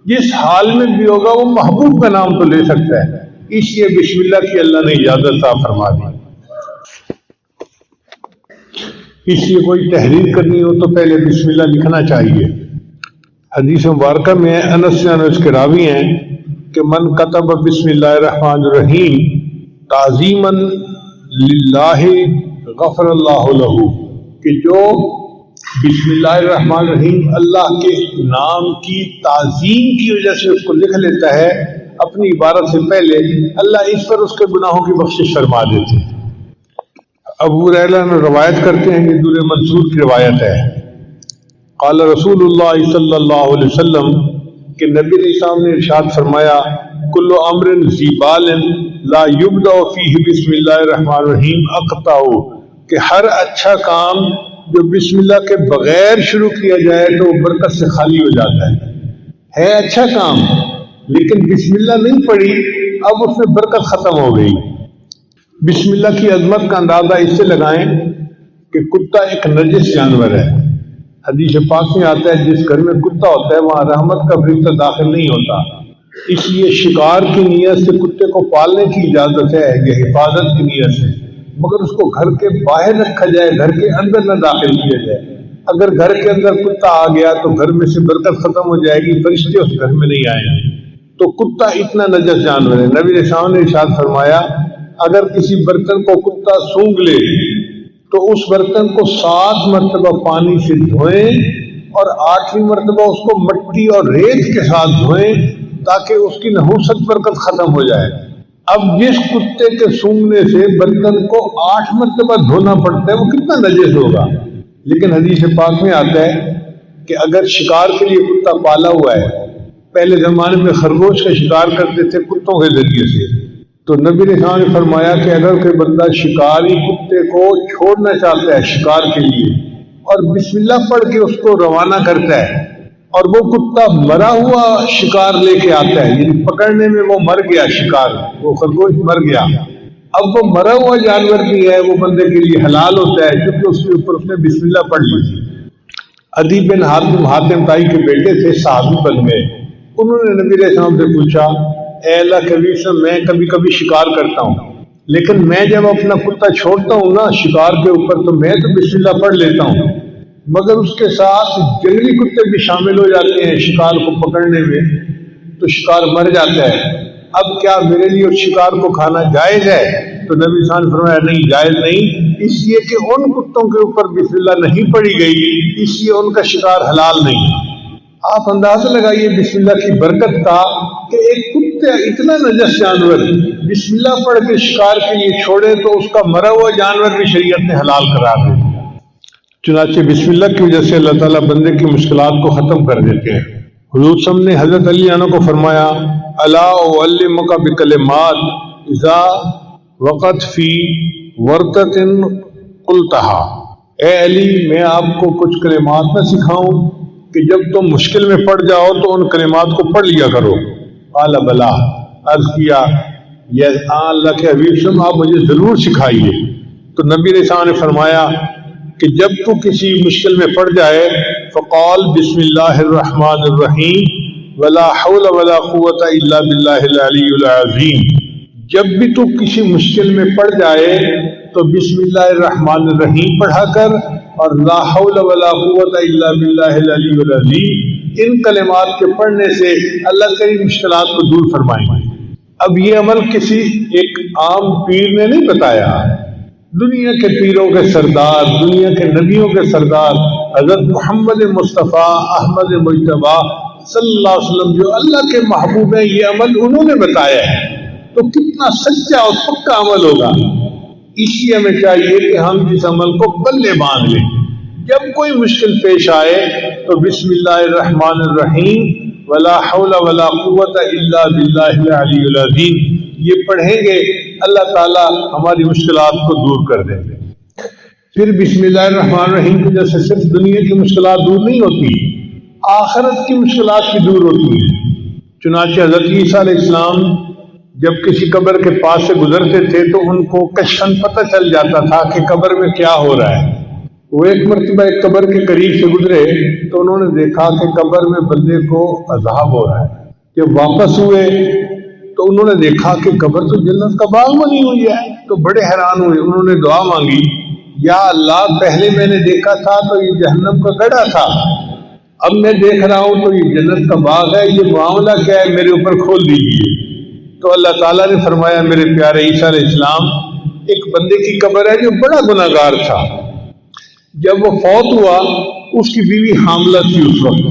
جس حال میں بھی ہوگا وہ محبوب کا نام تو لے سکتا ہے، اس لیے بسم اللہ کی اللہ نے اجازت عطا فرما دی۔ اس لیے کوئی تحریر کرنی ہو تو پہلے بسم اللہ لکھنا چاہیے۔ حدیث مبارکہ میں انس سے انس کے راوی ہیں کہ من کتب بسم اللہ الرحمن الرحیم تعظیما للہ غفر اللہ لہ، کہ جو بسم اللہ الرحمن الرحیم اللہ کے نام کی تعظیم کی وجہ سے اس کو لکھ لیتا ہے اپنی عبارت سے پہلے، اللہ اس پر اس کے گناہوں کی بخشش فرما دیتے ہیں۔ ابو ہریرہ نے روایت کرتے ہیں، یہ دور منصور کی روایت ہے، قال رسول اللہ صلی اللہ علیہ وسلم کہ نبی علیہ السلام نے ارشاد فرمایا کل امر ذی بال لا یبدأ فیہ بسم اللہ الرحمن الرحیم اقطع، کہ ہر اچھا کام جو بسم اللہ کے بغیر شروع کیا جائے تو وہ برکت سے خالی ہو جاتا ہے اچھا کام لیکن بسم اللہ نہیں پڑھی، اب اس میں برکت ختم ہو گئی۔ بسم اللہ کی عظمت کا اندازہ اس سے لگائیں کہ کتا ایک نجس جانور ہے، حدیث پاک میں آتا ہے جس گھر میں کتا ہوتا ہے وہاں رحمت کا فرشتہ داخل نہیں ہوتا، اس لیے شکار کی نیت سے کتے کو پالنے کی اجازت ہے یا حفاظت کی نیت سے، مگر اس کو گھر کے باہر رکھا جائے، گھر کے اندر نہ داخل کیا جائے۔ اگر گھر کے اندر کتا آ گیا تو گھر میں سے برکت ختم ہو جائے گی، فرشتے اس گھر میں نہیں آئیں گے۔ تو کتا اتنا نجس جانور ہے۔ نبی علیہ السلام نے ارشاد فرمایا اگر کسی برتن کو کتا سونگھ لے تو اس برتن کو 7 مرتبہ پانی سے دھوئیں اور 8ویں مرتبہ اس کو مٹی اور ریت کے ساتھ دھوئیں تاکہ اس کی نحوست برکت ختم ہو جائے۔ اب جس کتے کے سونگھنے سے برتن کو 8 مرتبہ دھونا پڑتا ہے وہ کتنا نجس ہوگا۔ لیکن حدیث پاک میں آتا ہے کہ اگر شکار کے لیے کتا پالا ہوا ہے، پہلے زمانے میں خرگوش کا شکار کرتے تھے کتوں کے ذریعے سے، تو نبی نے فرمایا کہ اگر کوئی بندہ شکاری کتے کو چھوڑنا چاہتا ہے شکار کے لیے اور بسم اللہ پڑھ کے اس کو روانہ کرتا ہے اور وہ کتا مرا ہوا شکار لے کے آتا ہے، یعنی پکڑنے میں وہ مر گیا، شکار وہ خرگوش مر گیا، اب وہ مرا ہوا جانور بھی ہے وہ بندے کے لیے حلال ہوتا ہے کیونکہ اس کے اوپر اس نے بسم اللہ پڑھ لی تھی۔ عدی بن حاتم طائی کے بیٹے تھے، صحابی بن گئے، انہوں نے نبی علیہ السلام سے پوچھا اے اللہ کے نبی سے میں کبھی کبھی شکار کرتا ہوں لیکن میں جب اپنا کتا چھوڑتا ہوں نا شکار کے اوپر تو میں تو بسم اللہ پڑھ لیتا ہوں، مگر اس کے ساتھ جنگلی کتے بھی شامل ہو جاتے ہیں شکار کو پکڑنے میں تو شکار مر جاتا ہے، اب کیا میرے لیے اس شکار کو کھانا جائز ہے؟ تو نبی صلی اللہ علیہ وسلم نے فرمایا نہیں، جائز نہیں، اس لیے کہ ان کتوں کے اوپر بسم اللہ نہیں پڑھی گئی، اس لیے ان کا شکار حلال نہیں۔ آپ اندازہ لگائیے بسم اللہ کی برکت کا کہ ایک کتے اتنا نجس جانور بسم اللہ پڑھ کے شکار کے لیے چھوڑے تو اس کا مرا ہوا جانور بھی شریعت نے حلال قرار دے دیا۔ چنانچہ بسم اللہ کی وجہ سے اللہ تعالیٰ بندے کی مشکلات کو ختم کر دیتے ہیں۔ حضور صلی اللہ علیہ وسلم نے حضرت علی عنہ کو فرمایا الا اعلمک بکلمات اذا وقت فی ورطۃ قلتها، اے علی میں آپ کو کچھ کلمات نہ سکھاؤں کہ جب تم مشکل میں پڑ جاؤ تو ان کلمات کو پڑھ لیا کرو؟ قال بلا، عرض کیا یا اللہ کے حبیب صلی اللہ علیہ وسلم آپ مجھے ضرور سکھائیے۔ تو نبی علیہ السلام نے فرمایا کہ جب تو کسی مشکل میں پڑ جائے فقال بسم اللہ الرحمن الرحیم ولا حول ولا قوت الا باللہ العلی العظیم، جب بھی تو کسی مشکل میں پڑ جائے تو بسم اللہ الرحمن الرحیم پڑھا کر اور لا حول ولا قوت الا باللہ العلی العظیم، ان کلمات کے پڑھنے سے اللہ تیری مشکلات کو دور فرمائیں گے۔ اب یہ عمل کسی ایک عام پیر نے نہیں بتایا، دنیا کے پیروں کے سردار، دنیا کے نبیوں کے سردار حضرت محمد مصطفیٰ احمد مجتبیٰ صلی اللہ علیہ وسلم جو اللہ کے محبوب ہیں، یہ عمل انہوں نے بتایا ہے، تو کتنا سچا اور پکا عمل ہوگا۔ اس لیے ہمیں چاہیے کہ ہم اس عمل کو پلے باندھ لیں، جب کوئی مشکل پیش آئے تو بسم اللہ الرحمن الرحیم ولا حول ولا قوت الا باللہ العلی العظیم یہ پڑھیں گے، اللہ تعالیٰ ہماری مشکلات کو دور کر دیں گے۔ پھر بسم اللہ الرحمن الرحیم کی وجہ سے صرف دنیا کی مشکلات دور نہیں ہوتی، آخرت کی مشکلات بھی دور ہوتی ہیں۔ چنانچہ حضرت عیسیٰ علیہ السلام جب کسی قبر کے پاس سے گزرتے تھے تو ان کو کشفاً پتہ چل جاتا تھا کہ قبر میں کیا ہو رہا ہے۔ وہ ایک مرتبہ ایک قبر کے قریب سے گزرے تو انہوں نے دیکھا کہ قبر میں بندے کو عذاب ہو رہا ہے۔ جب واپس ہوئے تو انہوں نے دیکھا کہ قبر تو جنت کا باغ بنی ہوئی ہے، تو بڑے حیران ہوئے۔ انہوں نے دعا مانگی یا اللہ پہلے میں نے دیکھا تھا تو یہ جہنم کا گڑھا تھا، اب میں دیکھ رہا ہوں تو یہ جنت کا باغ ہے، یہ معاملہ کیا ہے، میرے اوپر کھول دیجیے۔ تو اللہ تعالیٰ نے فرمایا میرے پیارے عیسیٰ علیہ السلام، ایک بندے کی قبر ہے جو بڑا گناہ گار تھا، جب وہ فوت ہوا اس کی بیوی حاملہ تھی اس وقت،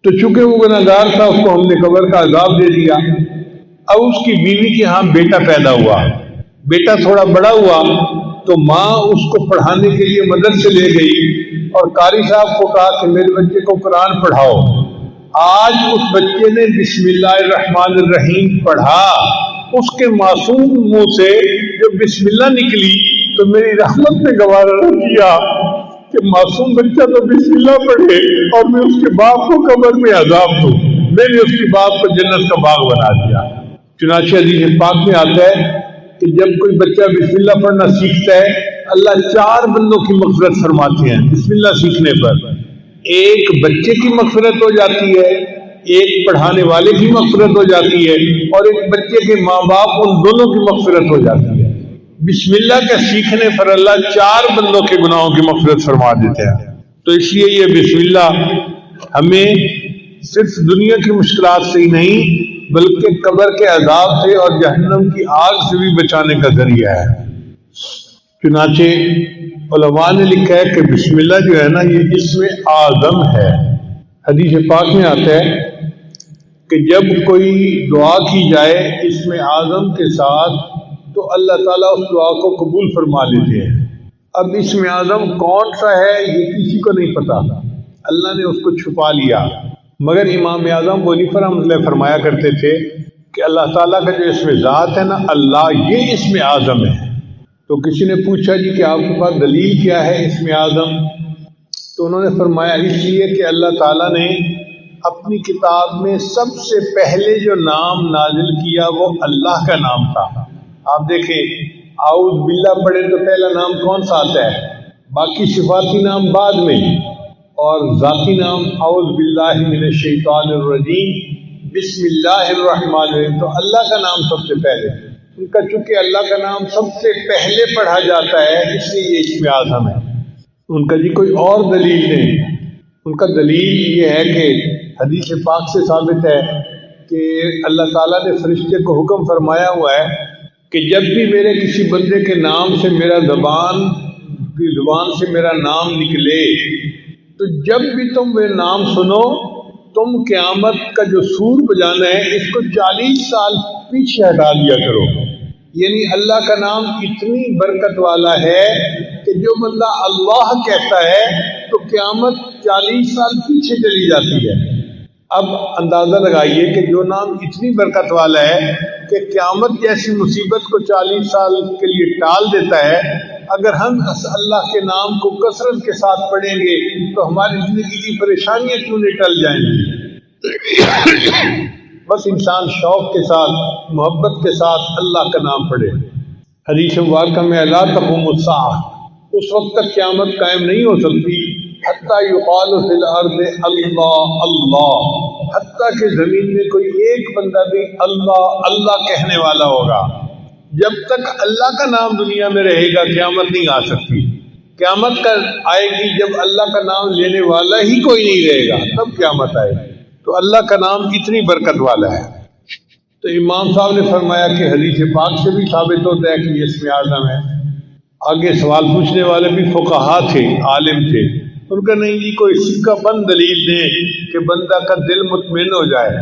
تو چونکہ وہ گناہ گار تھا اس کو ہم نے قبر کا عذاب دے دیا۔ اب اس کی بیوی کے ہاں بیٹا پیدا ہوا، بیٹا تھوڑا بڑا ہوا تو ماں اس کو پڑھانے کے لیے مدرسے لے گئی اور قاری صاحب کو کہا کہ میرے بچے کو قرآن پڑھاؤ۔ آج اس بچے نے بسم اللہ الرحمن الرحیم پڑھا، اس کے معصوم منہ سے جو بسم اللہ نکلی تو میری رحمت نے گوارا نہ کیا کہ معصوم بچہ تو بسم اللہ پڑھے اور میں اس کے باپ کو قبر میں عذاب دوں۔ میں نے اس کے باپ کو جنت کا باغ بنا دیا۔ چنانچہ حدیث پاک میں آتا ہے کہ جب کوئی بچہ بسم اللہ پڑھنا سیکھتا ہے اللہ 4 بندوں کی مغفرت فرماتے ہیں بسم اللہ سیکھنے پر۔ ایک بچے کی مغفرت ہو جاتی ہے، ایک پڑھانے والے کی مغفرت ہو جاتی ہے، اور ایک بچے کے ماں باپ ان دونوں کی مغفرت ہو جاتی ہے۔ بسم اللہ کے سیکھنے پر اللہ 4 بندوں کے گناہوں کی مغفرت فرما دیتے ہیں۔ تو اس لیے یہ بسم اللہ ہمیں صرف دنیا کی مشکلات سے ہی نہیں بلکہ قبر کے عذاب سے اور جہنم کی آگ سے بھی بچانے کا ذریعہ ہے۔ چنانچہ علماء نے لکھا ہے کہ بسم اللہ جو ہے نا یہ اسم اعظم ہے۔ حدیث پاک میں آتا ہے کہ جب کوئی دعا کی جائے اسم اعظم کے ساتھ تو اللہ تعالیٰ اس دعا کو قبول فرما لیتے ہیں۔ اب اسم اعظم کون سا ہے یہ کسی کو نہیں پتا، اللہ نے اس کو چھپا لیا، مگر امام اعظم ابو حنیفہ رحمۃ اللہ فرمایا کرتے تھے کہ اللہ تعالیٰ کا جو اسم ذات ہے نا اللہ، یہ اسم اعظم ہے۔ تو کسی نے پوچھا جی کہ آپ کے پاس دلیل کیا ہے اسم اعظم؟ تو انہوں نے فرمایا اس لیے کہ اللہ تعالیٰ نے اپنی کتاب میں سب سے پہلے جو نام نازل کیا وہ اللہ کا نام تھا۔ آپ دیکھیں اعوذ باللہ پڑھے تو پہلا نام کون سا آتا ہے، باقی صفاتی نام بعد میں، اور ذاتی نام اعوذ باللہ من الشیطان الرجیم بسم اللہ الرحمن الرحیم، تو اللہ کا نام سب سے پہلے۔ ان کا چونکہ اللہ کا نام سب سے پہلے پڑھا جاتا ہے اس لیے یہ اسم اعظم ہے۔ ان کا جی کوئی اور دلیل نہیں، ان کا دلیل یہ ہے کہ حدیث پاک سے ثابت ہے کہ اللہ تعالیٰ نے فرشتے کو حکم فرمایا ہوا ہے کہ جب بھی میرے کسی بندے کے نام سے میرا زبان سے میرا نام نکلے تو جب بھی تم وہ نام سنو تم قیامت کا جو سور بجانا ہے اس کو 40 سال پیچھے ہٹا دیا کرو۔ یعنی اللہ کا نام اتنی برکت والا ہے کہ جو بندہ اللہ کہتا ہے تو قیامت 40 سال پیچھے چلی جاتی ہے۔ اب اندازہ لگائیے کہ جو نام اتنی برکت والا ہے کہ قیامت جیسی مصیبت کو 40 سال کے لیے ٹال دیتا ہے، اگر ہم اللہ کے نام کو کثرت کے ساتھ پڑھیں گے تو ہماری زندگی کی پریشانیاں کیوں نہیں ٹل جائیں گی؟ بس انسان شوق کے ساتھ محبت کے ساتھ اللہ کا نام پڑھے۔ حدیث مبارکہ میں لا تقوم الساعہ، اس وقت تک قیامت قائم نہیں ہو سکتی حتیٰ یقال فی الارض اللہ اللہ، حتیٰ کہ زمین میں کوئی ایک بندہ بھی اللہ اللہ کہنے والا ہوگا۔ جب تک اللہ کا نام دنیا میں رہے گا قیامت نہیں آ سکتی۔ قیامت کا آئے گی جب اللہ کا نام لینے والا ہی کوئی نہیں رہے گا، تب قیامت آئے گی۔ تو اللہ کا نام اتنی برکت والا ہے۔ تو امام صاحب نے فرمایا کہ حدیث پاک سے بھی ثابت ہوتا ہے کہ یہ اسم اعظم ہے۔ آگے سوال پوچھنے والے بھی فقہا تھے، عالم تھے، ان کا نہیں جی کوئی سکہ بند دلیل دیں کہ بندہ کا دل مطمئن ہو جائے۔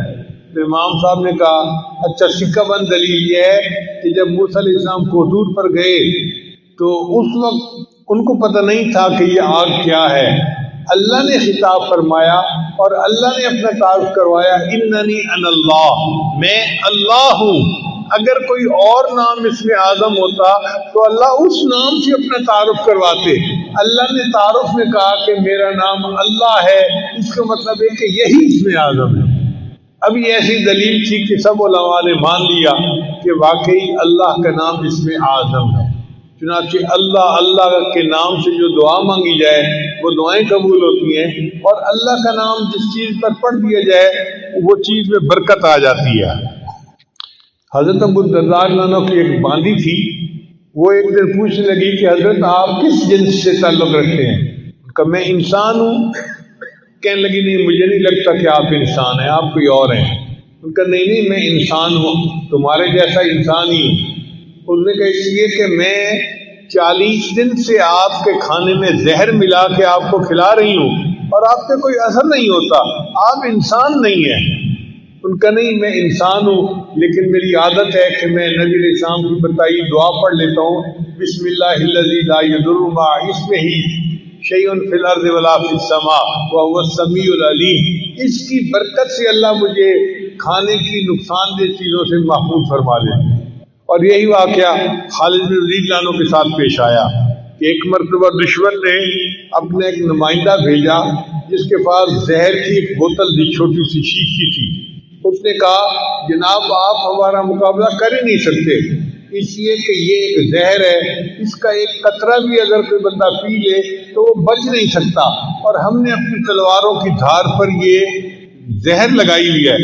تو امام صاحب نے کہا اچھا سکہ بند دلیل یہ ہے کہ جب موسیٰ علیہ السلام کوہتور پر گئے تو اس وقت ان کو پتہ نہیں تھا کہ یہ آگ کیا ہے، اللہ نے خطاب فرمایا اور اللہ نے اپنا تعارف کروایا اننی انا اللہ، میں اللہ ہوں۔ اگر کوئی اور نام اسم اعظم ہوتا تو اللہ اس نام سے اپنا تعارف کرواتے۔ اللہ نے تعارف میں کہا کہ میرا نام اللہ ہے، اس کا مطلب ہے کہ یہی اسم اعظم ہے۔ اب یہ ایسی دلیل تھی کہ سب علماء نے مان لیا کہ واقعی اللہ کا نام اسم اعظم ہے۔ چنانچہ اللہ اللہ کے نام سے جو دعا مانگی جائے وہ دعائیں قبول ہوتی ہیں، اور اللہ کا نام جس چیز پر پڑھ دیا جائے وہ چیز میں برکت آ جاتی ہے۔ حضرت ابو الدرداء عنہ کی ایک باندی تھی، وہ ایک دن پوچھنے لگی کہ حضرت آپ کس جنس سے تعلق رکھتے ہیں؟ کہ میں انسان ہوں۔ کہنے لگی نہیں مجھے نہیں لگتا کہ آپ انسان ہیں، آپ کوئی اور ہیں۔ ان کا نہیں میں انسان ہوں، تمہارے جیسا انسان ہی ہوں۔ انہوں نے کہا اس لیے کہ میں 40 دن سے آپ کے کھانے میں زہر ملا کے آپ کو کھلا رہی ہوں اور آپ پہ کوئی اثر نہیں ہوتا، آپ انسان نہیں ہیں۔ ان کا نہیں میں انسان ہوں، لیکن میری عادت ہے کہ میں نبی علیہ السلام کی بتائی دعا پڑھ لیتا ہوں، بسم اللہ الذی لا یضر مع اسمہ شیء فی الارض ولا فی السماء وهو السمیع العلیم۔ اس کی برکت سے اللہ مجھے کھانے کی نقصان دہ چیزوں سے محفوظ فرما لیتے۔ اور یہی واقعہ خالد بن ولید عنہ کے ساتھ پیش آیا کہ ایک مرتبہ دشمن نے اپنے ایک نمائندہ بھیجا جس کے پاس زہر کی ایک بوتل تھی، چھوٹی سی شیشی تھی۔ اس نے کہا جناب آپ ہمارا مقابلہ کر ہی نہیں سکتے، اس لیے کہ یہ ایک زہر ہے، اس کا ایک قطرہ بھی اگر کوئی بندہ پی لے تو وہ بچ نہیں سکتا، اور ہم نے اپنی تلواروں کی دھار پر یہ زہر لگائی ہوئی ہے،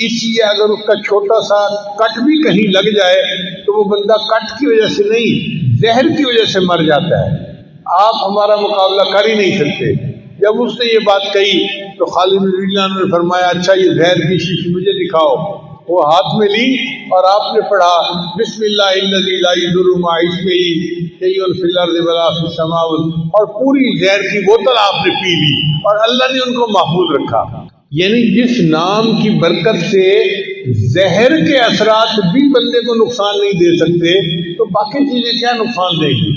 اس لیے اگر اس کا چھوٹا سا کٹ بھی کہیں لگ جائے تو وہ بندہ کٹ کی وجہ سے نہیں زہر کی وجہ سے مر جاتا ہے، آپ ہمارا مقابلہ کر ہی نہیں سکتے۔ جب اس نے یہ بات کہی تو خالد بن ولید عنہ نے فرمایا اچھا یہ زہر کی شیشی مجھے دکھاؤ۔ وہ ہاتھ میں لی اور آپ نے پڑھا بسم اللہ الذی لا یضر مع اسمہ شیء فی الارض ولا فی السماء، اور پوری زہر کی بوتل آپ نے پی لی اور اللہ نے ان کو محفوظ رکھا۔ یعنی جس نام کی برکت سے زہر کے اثرات بھی بندے کو نقصان نہیں دے سکتے تو باقی چیزیں کیا نقصان دیں گی۔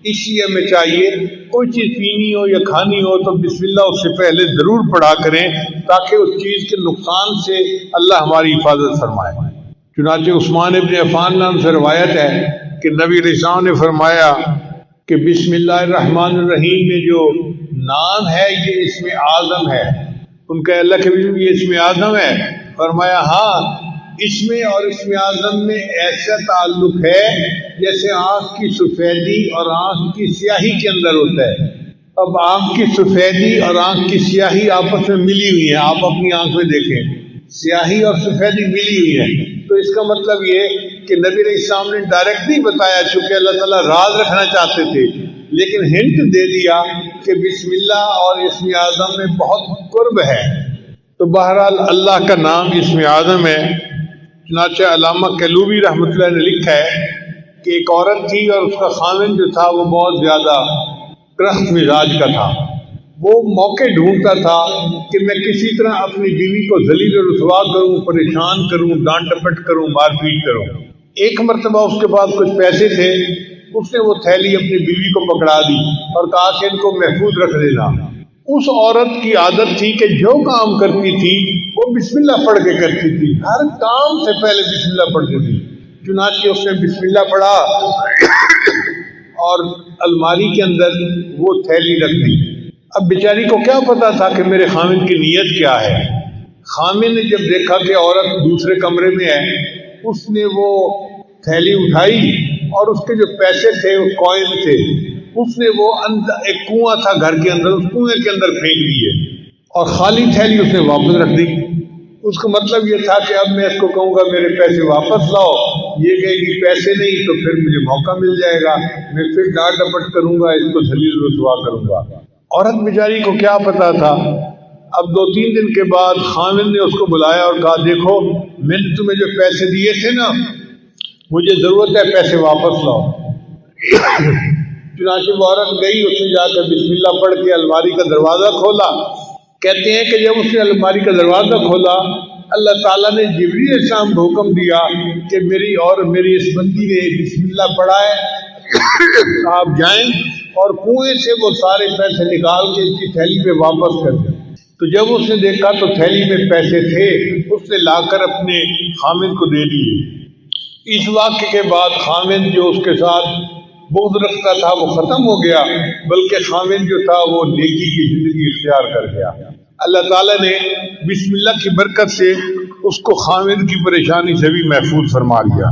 اس لیے ہمیں چاہیے کوئی چیز پینی ہو یا کھانی ہو تو بسم اللہ اس سے پہلے ضرور پڑھا کریں تاکہ اس چیز کے نقصان سے اللہ ہماری حفاظت فرمائے۔ چنانچہ عثمان ابن عفان نام سے روایت ہے کہ نبی علیہ السلام نے فرمایا کہ بسم اللہ الرحمن الرحیم میں جو نام ہے یہ اسم اعظم ہے۔ ان کا اللہ کے بھی یہ اسم اعظم ہے؟ فرمایا ہاں، اس میں اور اسم اعظم میں ایسا تعلق ہے جیسے آنکھ کی سفیدی اور آنکھ کی سیاہی کے اندر ہوتا ہے۔ اب آنکھ کی سفیدی اور آنکھ کی سیاہی آپس میں ملی ہوئی ہیں، آپ اپنی آنکھ میں دیکھیں سیاہی اور سفیدی ملی ہوئی ہے، تو اس کا مطلب یہ کہ نبی علیہ السلام نے ڈائریکٹ نہیں بتایا چونکہ اللہ تعالیٰ راز رکھنا چاہتے تھے، لیکن ہنٹ دے دیا کہ بسم اللہ اور اسم اعظم میں بہت قرب ہے۔ تو بہرحال اللہ کا نام اسم اعظم ہے۔ چنانچہ علامہ کلوبی رحمۃ اللہ نے لکھا ہے کہ ایک عورت تھی اور اس کا خاوند جو تھا وہ بہت زیادہ کرخت مزاج کا تھا۔ وہ موقع ڈھونڈتا تھا کہ میں کسی طرح اپنی بیوی کو ذلیل و رسوا کروں، پریشان کروں، ڈانٹ ڈپٹ کروں، مار پیٹ کروں۔ ایک مرتبہ اس کے پاس کچھ پیسے تھے، اس نے وہ تھیلی اپنی بیوی کو پکڑا دی اور کہا کہ ان کو محفوظ رکھ دینا۔ اس عورت کی عادت تھی کہ جو کام کرتی تھی وہ بسم اللہ پڑھ کے کرتی تھی، ہر کام سے پہلے بسم اللہ پڑھتی تھی۔ چنانچہ اس نے بسم اللہ پڑھا اور الماری کے اندر وہ تھیلی رکھ دی۔ اب بیچاری کو کیا پتا تھا کہ میرے خامن کی نیت کیا ہے۔ خامن نے جب دیکھا کہ عورت دوسرے کمرے میں ہے، اس نے وہ تھیلی اٹھائی اور اس کے جو پیسے تھے وہ کوئن تھے، اس نے وہ اندر ایک کنواں تھا گھر کے اندر، اس کنویں کے اندر پھینک دیے اور خالی تھیلی اس نے واپس رکھ دی۔ اس کا مطلب یہ تھا کہ اب میں اس کو کہوں گا میرے پیسے واپس لاؤ، یہ کہے گی پیسے نہیں تو پھر مجھے موقع مل جائے گا، میں پھر ڈانٹ ڈپٹ کروں گا، اس کو ذلیل رسوا کروں گا۔ عورت بیچاری کو کیا پتا تھا۔ اب 2-3 دن کے بعد خامن نے اس کو بلایا اور کہا دیکھو میں نے تمہیں جو پیسے دیے تھے نا، مجھے ضرورت ہے، پیسے واپس لاؤ۔ چنانچہ وہ عورت گئی، اس نے جا کر بسم اللہ پڑھ کے الماری کا دروازہ کھولا۔ کہتے ہیں کہ جب اس نے الماری کا دروازہ کھولا، اللہ تعالیٰ نے جبریل علیہ السلام کو حکم دیا کہ میری اور میری اس بندی نے بسم اللہ پڑھا ہے، آپ جائیں اور کنویں سے وہ سارے پیسے نکال کے اس کی تھیلی میں واپس کر دیں۔ تو جب اس نے دیکھا تو تھیلی میں پیسے تھے، اس نے لا کر اپنے خامن کو دے دیے۔ اس واقعے کے بعد خامن جو اس کے ساتھ بغض رکھتا تھا وہ ختم ہو گیا، بلکہ خامن جو تھا وہ نیکی کی زندگی اختیار کر گیا۔ اللہ تعالیٰ نے بسم اللہ کی برکت سے اس کو خامن کی پریشانی سے بھی محفوظ فرما لیا۔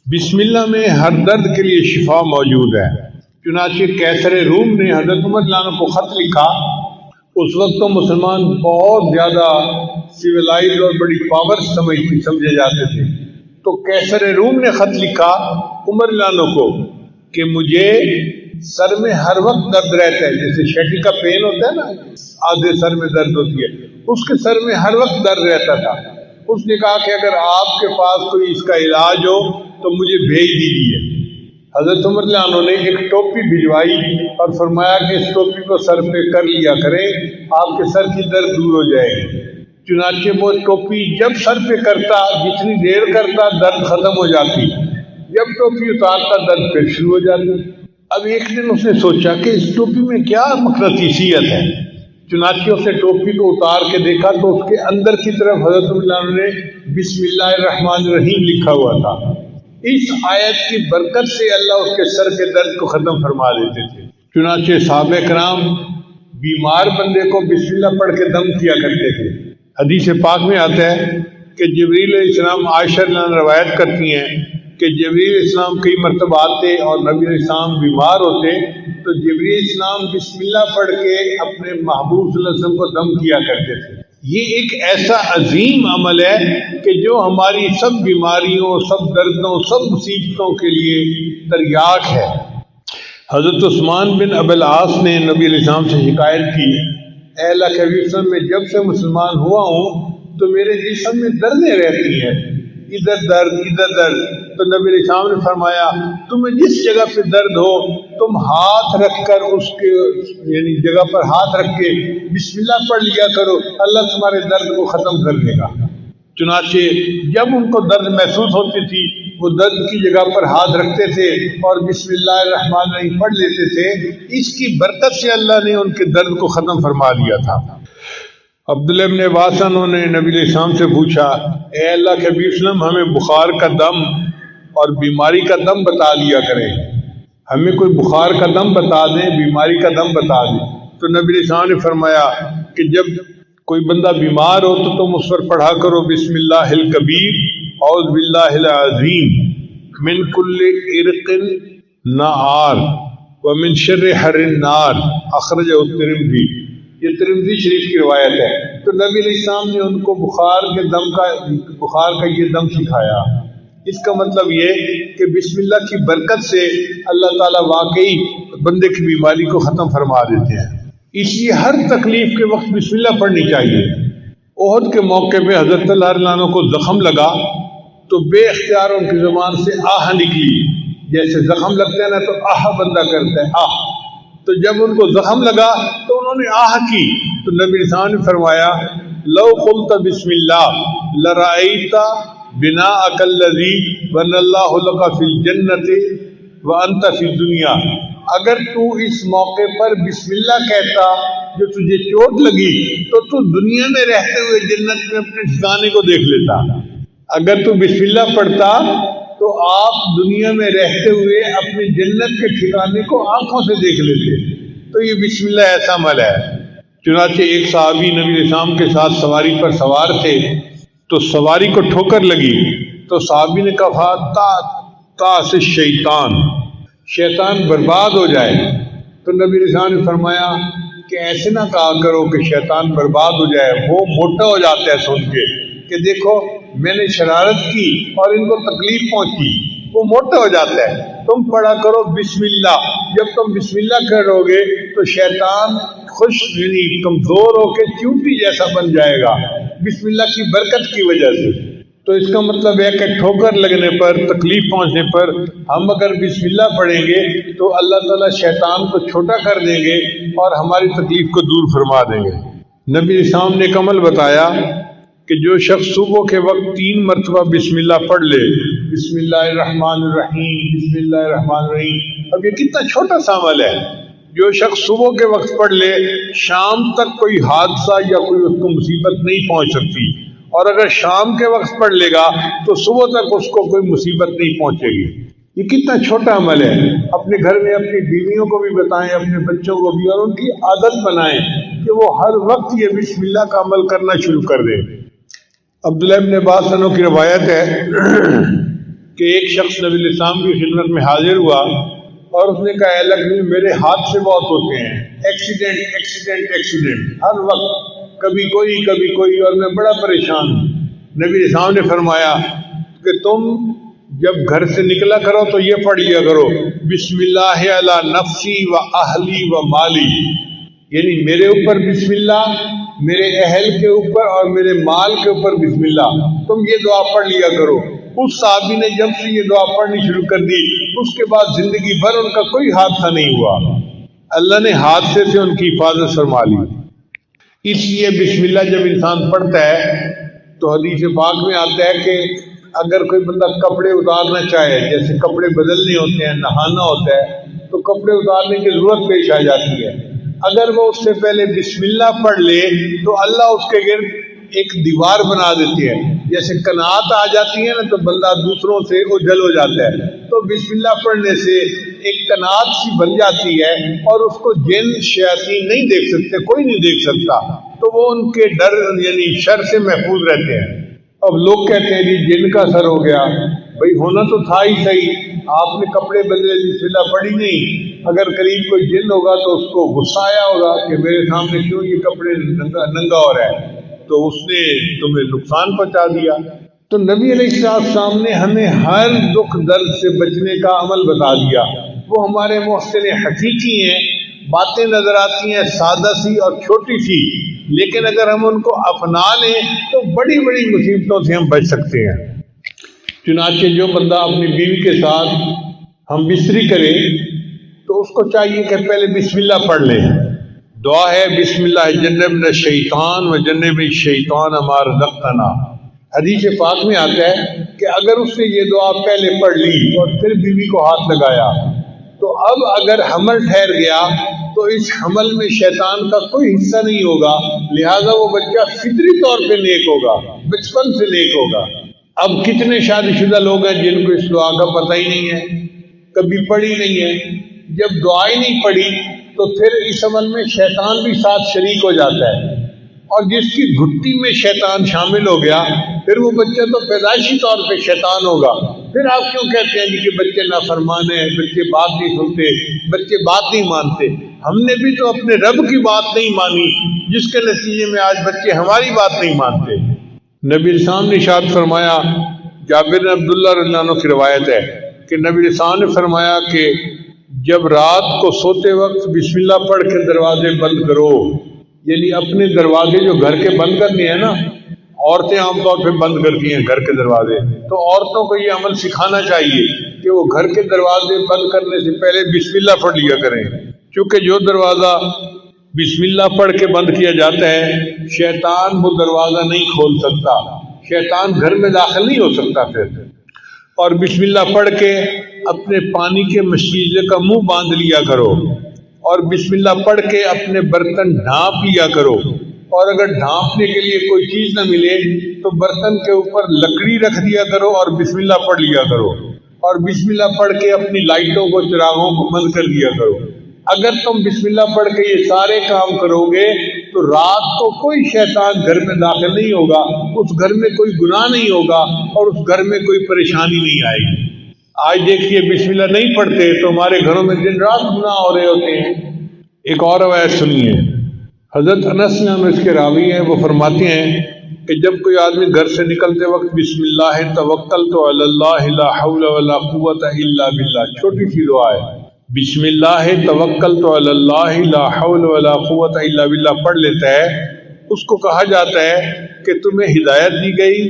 بسم اللہ میں ہر درد کے لیے شفا موجود ہے۔ چنانچہ قیصر روم نے حضرت عمر رضی اللہ عنہ کو خط لکھا۔ اس وقت تو مسلمان بہت زیادہ سویلائز اور بڑی پاور سمجھے جاتے تھے، تو قیصر روم نے خط لکھا عمر رضی اللہ عنہ کو کہ مجھے سر میں ہر وقت درد رہتا ہے، جیسے شیٹی کا پین ہوتا ہے نا، آدھے سر میں درد ہوتی ہے، اس کے سر میں ہر وقت درد رہتا تھا۔ اس نے کہا کہ اگر آپ کے پاس کوئی اس کا علاج ہو تو مجھے بھیج دیجیے۔ حضرت عمر رضی اللہ عنہ نے ایک ٹوپی بھجوائی اور فرمایا کہ اس ٹوپی کو سر پہ کر لیا کریں، آپ کے سر کی درد دور ہو جائے گی۔ چنانچہ وہ ٹوپی جب سر پہ کرتا، جتنی دیر کرتا درد ختم ہو جاتی، جب ٹوپی اتارتا درد پھر شروع ہو جاتی۔ اب ایک دن اس نے سوچا کہ اس ٹوپی میں کیا مقناطیسیت ہے، چنانچہ اس نے ٹوپی کو اتار کے دیکھا تو اس کے اندر کی طرف حضرت عمر نے بسم اللہ الرحمن الرحیم لکھا ہوا تھا۔ اس آیت کی برکت سے اللہ اس کے سر کے درد کو ختم فرما دیتے تھے۔ چنانچہ صحابہ کرام بیمار بندے کو بسم اللہ پڑھ کے دم کیا کرتے تھے۔ حدیث پاک میں آتا ہے کہ جبریل علیہ السلام، عائشہ رضی اللہ عنہا روایت کرتی ہیں کہ جبریل علیہ السلام کئی مرتبہ آتے اور نبی علیہ السلام بیمار ہوتے تو جبریل علیہ السلام بسم اللہ پڑھ کے اپنے محبوب صلی اللہ علیہ وسلم کو دم کیا کرتے تھے۔ یہ ایک ایسا عظیم عمل ہے کہ جو ہماری سب بیماریوں، سب دردوں، سب مصیبتوں کے لیے تریاق ہے۔ حضرت عثمان بن ابی العاص نے نبی علیہ السلام سے شکایت کی، اے اللہ کے حبیب صلی اللہ علیہ وسلم، میں جب سے مسلمان ہوا ہوں تو میرے جسم میں دردیں رہتی ہیں، ادھر درد ادھر درد۔ تو نبی علیہ السلام نے فرمایا تمہیں جس جگہ پہ درد ہو تم ہاتھ رکھ کر اس کے یعنی جگہ پر ہاتھ رکھ کے بسم اللہ پڑھ لیا کرو، اللہ تمہارے درد کو ختم کر دے گا۔ چنانچہ جب ان کو درد محسوس ہوتی تھی وہ درد کی جگہ پر ہاتھ رکھتے تھے اور بسم اللہ الرحمن الرحیم پڑھ لیتے تھے۔ اس کی برکت سے اللہ نے ان کے درد کو ختم فرما دیا تھا۔ عبداللہ ابن عباس انہوں نے نبی علیہ السلام سے پوچھا، اے اللہ کے حبیب صلی اللہ علیہ وسلم، ہمیں بخار کا دم اور بیماری کا دم بتا دیا کریں، ہمیں کوئی بخار کا دم بتا دیں، بیماری کا دم بتا دیں۔ تو نبی علیہ السلام نے فرمایا کہ جب کوئی بندہ بیمار ہو تو تم اس پر پڑھا کرو بسم اللہ الکبیر اعوذ باللہ العظیم من کل عرق نار ومن شر حر النار، اخرجہ الترمذی۔ یہ ترمذی شریف کی روایت ہے۔ تو نبی علیہ السلام نے ان کو بخار کا یہ دم سکھایا۔ اس کا مطلب یہ کہ بسم اللہ کی برکت سے اللہ تعالیٰ واقعی بندے کی بیماری کو ختم فرما دیتے ہیں۔ اس لیے ہر تکلیف کے وقت بسم اللہ پڑھنی چاہیے۔ احد کے موقع پہ حضرت اللہ رضی اللہ عنہ کو زخم لگا تو بے اختیار ان کی زبان سے آہ نکلی، جیسے زخم لگتا ہے نا تو آہ بندہ کرتا ہے، آہ۔ تو جب ان کو زخم لگا تو انہوں نے آہ کی تو نبی علیہ السلام نے فرمایا لو قلت بسم اللہ لرأیت بناءک الذی بنى اللہ لک فی الجنۃ وانت فی الدنیا، اگر تو اس موقع پر بسم اللہ کہتا جو تجھے چوٹ لگی تو دنیا میں رہتے ہوئے جنت میں اپنے ٹھکانے کو دیکھ لیتا۔ اگر تو بسم اللہ پڑھتا تو آپ دنیا میں رہتے ہوئے اپنے جنت کے ٹھکانے کو آنکھوں سے دیکھ لیتے۔ تو یہ بسم اللہ ایسا عمل ہے۔ چنانچہ ایک صحابی نبی علیہ السلام کے ساتھ سواری پر سوار تھے تو سواری کو ٹھوکر لگی تو صحابی نے کہا تا سے شیطان برباد ہو جائے۔ تو نبی علیہ السلام نے فرمایا کہ ایسے نہ کہا کرو کہ شیطان برباد ہو جائے، وہ موٹا ہو جاتا ہے سن کے کہ دیکھو میں نے شرارت کی اور ان کو تکلیف پہنچی، وہ موٹا ہو جاتا ہے۔ تم پڑھا کرو بسم اللہ، جب تم بسم اللہ کرو گے تو شیطان خوش یعنی کمزور ہو کے چیونٹی جیسا بن جائے گا بسم اللہ کی برکت کی وجہ سے۔ تو اس کا مطلب ہے کہ ٹھوکر لگنے پر، تکلیف پہنچنے پر ہم اگر بسم اللہ پڑھیں گے تو اللہ تعالیٰ شیطان کو چھوٹا کر دیں گے اور ہماری تکلیف کو دور فرما دیں گے۔ نبی اسلام نے ایک عمل بتایا کہ جو شخص صبح کے وقت 3 مرتبہ بسم اللہ پڑھ لے، بسم اللہ الرحمن الرحیم، بسم اللہ الرحمن الرحیم۔ اب یہ کتنا چھوٹا سا عمل ہے، جو شخص صبح کے وقت پڑھ لے شام تک کوئی حادثہ یا کوئی اس کو مصیبت نہیں پہنچ سکتی، اور اگر شام کے وقت پڑھ لے گا تو صبح تک اس کو کوئی مصیبت نہیں پہنچے گی۔ یہ کتنا چھوٹا عمل ہے۔ اپنے گھر میں اپنی بیویوں کو بھی بتائیں، اپنے بچوں کو بھی، اور ان کی عادت بنائیں کہ وہ ہر وقت یہ بسم اللہ کا عمل کرنا شروع کر دیں۔ عبداللہ ابن عباس عنہ کی روایت ہے کہ ایک شخص نبی علیہ السلام کی خدمت میں حاضر ہوا اور اس نے کہا اے اللہ کے نبی، میرے حادثے بہت ہوتے ہیں، ایکسیڈنٹ ہر وقت، کبھی کوئی اور میں بڑا پریشان ہوں۔ نبی علیہ السلام نے فرمایا کہ تم جب گھر سے نکلا کرو تو یہ پڑھ لیا کرو بسم اللہ علی نفسی و اہلی و مالی، یعنی میرے اوپر بسم اللہ، میرے اہل کے اوپر اور میرے مال کے اوپر بسم اللہ، تم یہ دعا پڑھ لیا کرو۔ اس صحابی نے جب سے یہ دعا پڑھنی شروع کر دی اس کے بعد زندگی بھر ان کا کوئی حادثہ نہیں ہوا، اللہ نے حادثے سے ان کی حفاظت فرما لی۔ اس لیے بسم اللہ جب انسان پڑھتا ہے تو حدیث پاک میں آتا ہے کہ اگر کوئی بندہ کپڑے اتارنا چاہے، جیسے کپڑے بدلنے ہوتے ہیں، نہانا ہوتا ہے تو کپڑے اتارنے کی ضرورت پیش آ جاتی ہے، اگر وہ اس سے پہلے بسم اللہ پڑھ لے تو اللہ اس کے گرد ایک دیوار بنا دیتی ہے، جیسے قناعت آ جاتی ہے نا تو بندہ دوسروں سے اوجھل ہو جاتا ہے، تو بسم اللہ پڑھنے سے ایک قناعت سی بن جاتی ہے اور اس کو جن شیاطین نہیں دیکھ سکتے، کوئی نہیں دیکھ سکتا، تو وہ ان کے ڈر یعنی شر سے محفوظ رہتے ہیں۔ اب لوگ کہتے ہیں جی جن کا اثر ہو گیا، بھئی ہونا تو تھا ہی صحیح، آپ نے کپڑے بدلے بسم اللہ پڑھی نہیں، اگر قریب کوئی جن ہوگا تو اس کو غصہ آیا ہوگا کہ میرے سامنے کیوں یہ کپڑے ننگا ہو رہا ہے، تو اس نے تمہیں نقصان پہنچا دیا۔ تو نبی علیہ السلام نے ہمیں ہر دکھ درد سے بچنے کا عمل بتا دیا، وہ ہمارے محسن حقیقی ہیں، باتیں نظر آتی ہیں سادہ سی اور چھوٹی سی، لیکن اگر ہم ان کو اپنا لیں تو بڑی بڑی مصیبتوں سے ہم بچ سکتے ہیں۔ چنانچہ جو بندہ اپنی بیوی کے ساتھ ہم بستری کرے تو اس کو چاہیے کہ پہلے بسم اللہ پڑھ لے، دعا ہے بسم اللہ جنبنا الشیطان و جنب الشیطان ما رزقتنا۔ حدیث پاک میں آتا ہے کہ اگر اس نے یہ دعا پہلے پڑھ لی اور پھر بیوی کو ہاتھ لگایا تو اب اگر حمل ٹھہر گیا تو اس حمل میں شیطان کا کوئی حصہ نہیں ہوگا، لہذا وہ بچہ فطری طور پہ نیک ہوگا، بچپن سے نیک ہوگا۔ اب کتنے شادی شدہ لوگ ہیں جن کو اس دعا کا پتہ ہی نہیں ہے، کبھی پڑھی نہیں ہے، جب دعا ہی نہیں پڑھی تو پھر اس عمل میں شیطان بھی ساتھ شریک ہو جاتا ہے، اور جس کی گھٹی میں شیطان شامل ہو گیا پھر وہ بچہ تو پیدائشی طور پہ شیطان ہوگا۔ پھر آپ کیوں کہتے ہیں جی کہ بچے نافرمان ہیں، بچے بات نہیں سنتے، بچے بات نہیں مانتے؟ ہم نے بھی تو اپنے رب کی بات نہیں مانی جس کے نتیجے میں آج بچے ہماری بات نہیں مانتے۔ نبی السلام نے ارشاد فرمایا، جابر بن عبداللہ رضی اللہ عنہ کی روایت ہے کہ نبی السلام نے فرمایا کہ جب رات کو سوتے وقت بسم اللہ پڑھ کے دروازے بند کرو، یعنی اپنے دروازے جو گھر کے بند کرنے ہیں نا، عورتیں عام طور پہ بند کرتی ہیں گھر کے دروازے، تو عورتوں کو یہ عمل سکھانا چاہیے کہ وہ گھر کے دروازے بند کرنے سے پہلے بسم اللہ پڑھ لیا کریں، کیونکہ جو دروازہ بسم اللہ پڑھ کے بند کیا جاتا ہے شیطان وہ دروازہ نہیں کھول سکتا، شیطان گھر میں داخل نہیں ہو سکتا پھر۔ اور بسم اللہ پڑھ کے اپنے پانی کے مشیزے کا منہ باندھ لیا کرو، اور بسم اللہ پڑھ کے اپنے برتن ڈھانپ لیا کرو، اور اگر ڈھانپنے کے لیے کوئی چیز نہ ملے تو برتن کے اوپر لکڑی رکھ دیا کرو اور بسم اللہ پڑھ لیا کرو، اور بسم اللہ پڑھ کے اپنی لائٹوں کو چراغوں کو بند کر دیا کرو۔ اگر تم بسم اللہ پڑھ کے یہ سارے کام کرو گے تو رات کو کوئی شیطان گھر میں داخل نہیں ہوگا، اس گھر میں کوئی گناہ نہیں ہوگا اور اس گھر میں کوئی پریشانی نہیں آئے گی۔ آج دیکھیے بسم اللہ نہیں پڑھتے تو ہمارے گھروں میں دن رات گناہ ہو رہے ہوتے ہیں۔ ایک اور روایت سنیے، حضرت انس اس کے راوی ہیں، وہ فرماتے ہیں کہ جب کوئی آدمی گھر سے نکلتے وقت بسم اللہ توکلت علی اللہ لا حول ولا قوت الا باللہ، چھوٹی سی دعا ہے، بسم اللہ توکلت علی اللہ لا حول ولا قوت الا باللہ پڑھ لیتا ہے، اس کو کہا جاتا ہے کہ تمہیں ہدایت دی گئی